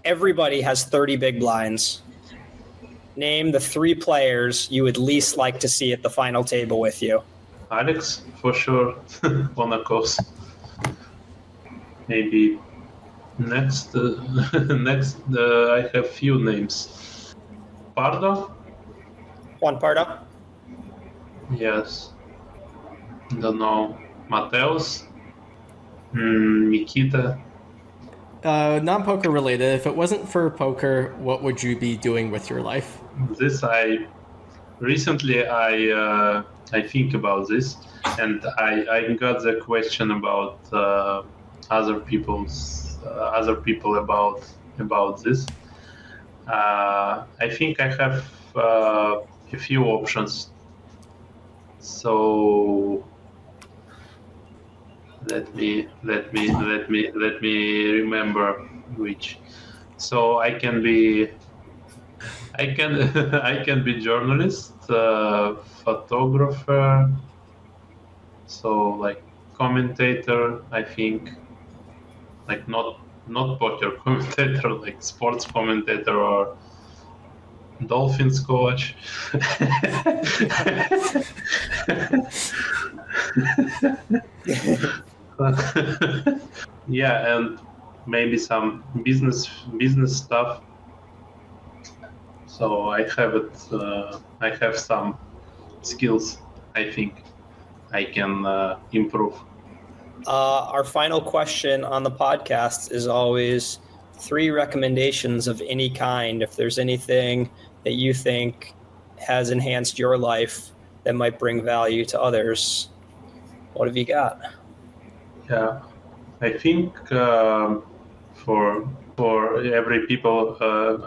Everybody has 30 big blinds. Name the 3 players you would least like to see at the final table with you. Alex, for sure, on a course. Maybe next, I have few names. Pardo? Juan Pardo? Yes. Don't know. Mateus? Nikita? Non-poker related, if it wasn't for poker, what would you be doing with your life? Recently I think about this, and I got the question about other people about this. I think I have a few options. So let me remember which. So I can be journalist, photographer, so like commentator, I think, like not poker commentator, like sports commentator or Dolphins coach. Yeah, and maybe some business stuff. So I have some skills I think I can improve. Our final question on the podcast is always 3 recommendations of any kind. If there's anything that you think has enhanced your life that might bring value to others, what have you got? Yeah, I think for every people,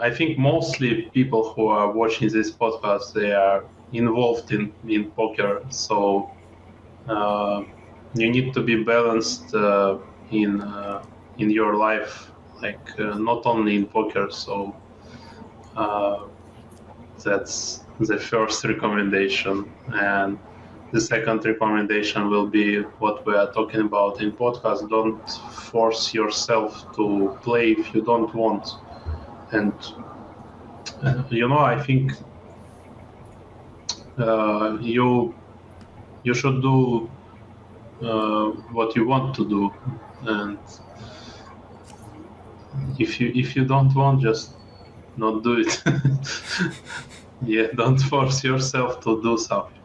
I think mostly people who are watching this podcast, they are involved in poker. So you need to be balanced in your life, like not only in poker. So that's the first recommendation, and the second recommendation will be what we are talking about in podcast. Don't force yourself to play if you don't want. And I think you should do what you want to do, and if you don't want, just not do it. Yeah, don't force yourself to do something.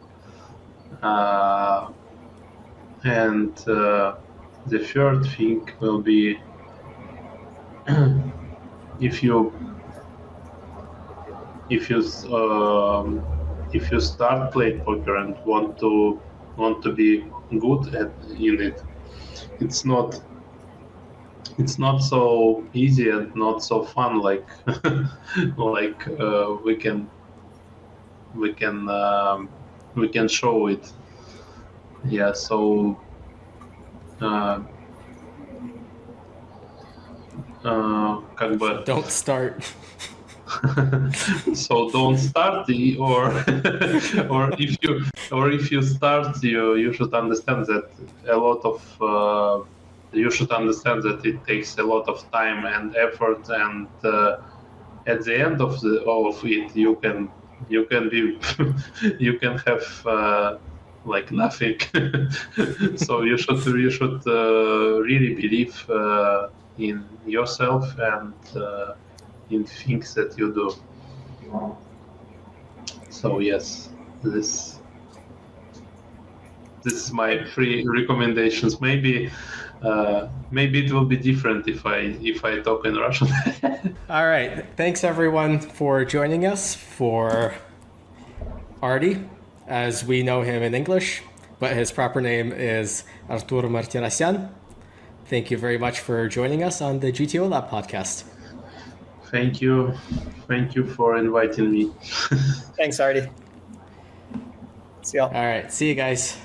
And the third thing will be if you start playing poker and want to be good in it, it's not it's not so easy and not so fun like like we can show it. Yeah, so как бы Don't start. So don't start, or if you start, you should understand that it takes a lot of time and effort, and at the end of it, you can be you can have like nothing. So you should really believe in yourself and in things that you do. So yes, this is my 3 recommendations. Maybe it will be different if I talk in Russian. All right. Thanks everyone for joining us for Artie, as we know him in English, but his proper name is Artur Martirosyan. Thank you very much for joining us on the GTO LAB Podcast. Thank you for inviting me. Thanks, Artie. See y'all. All right. See you guys.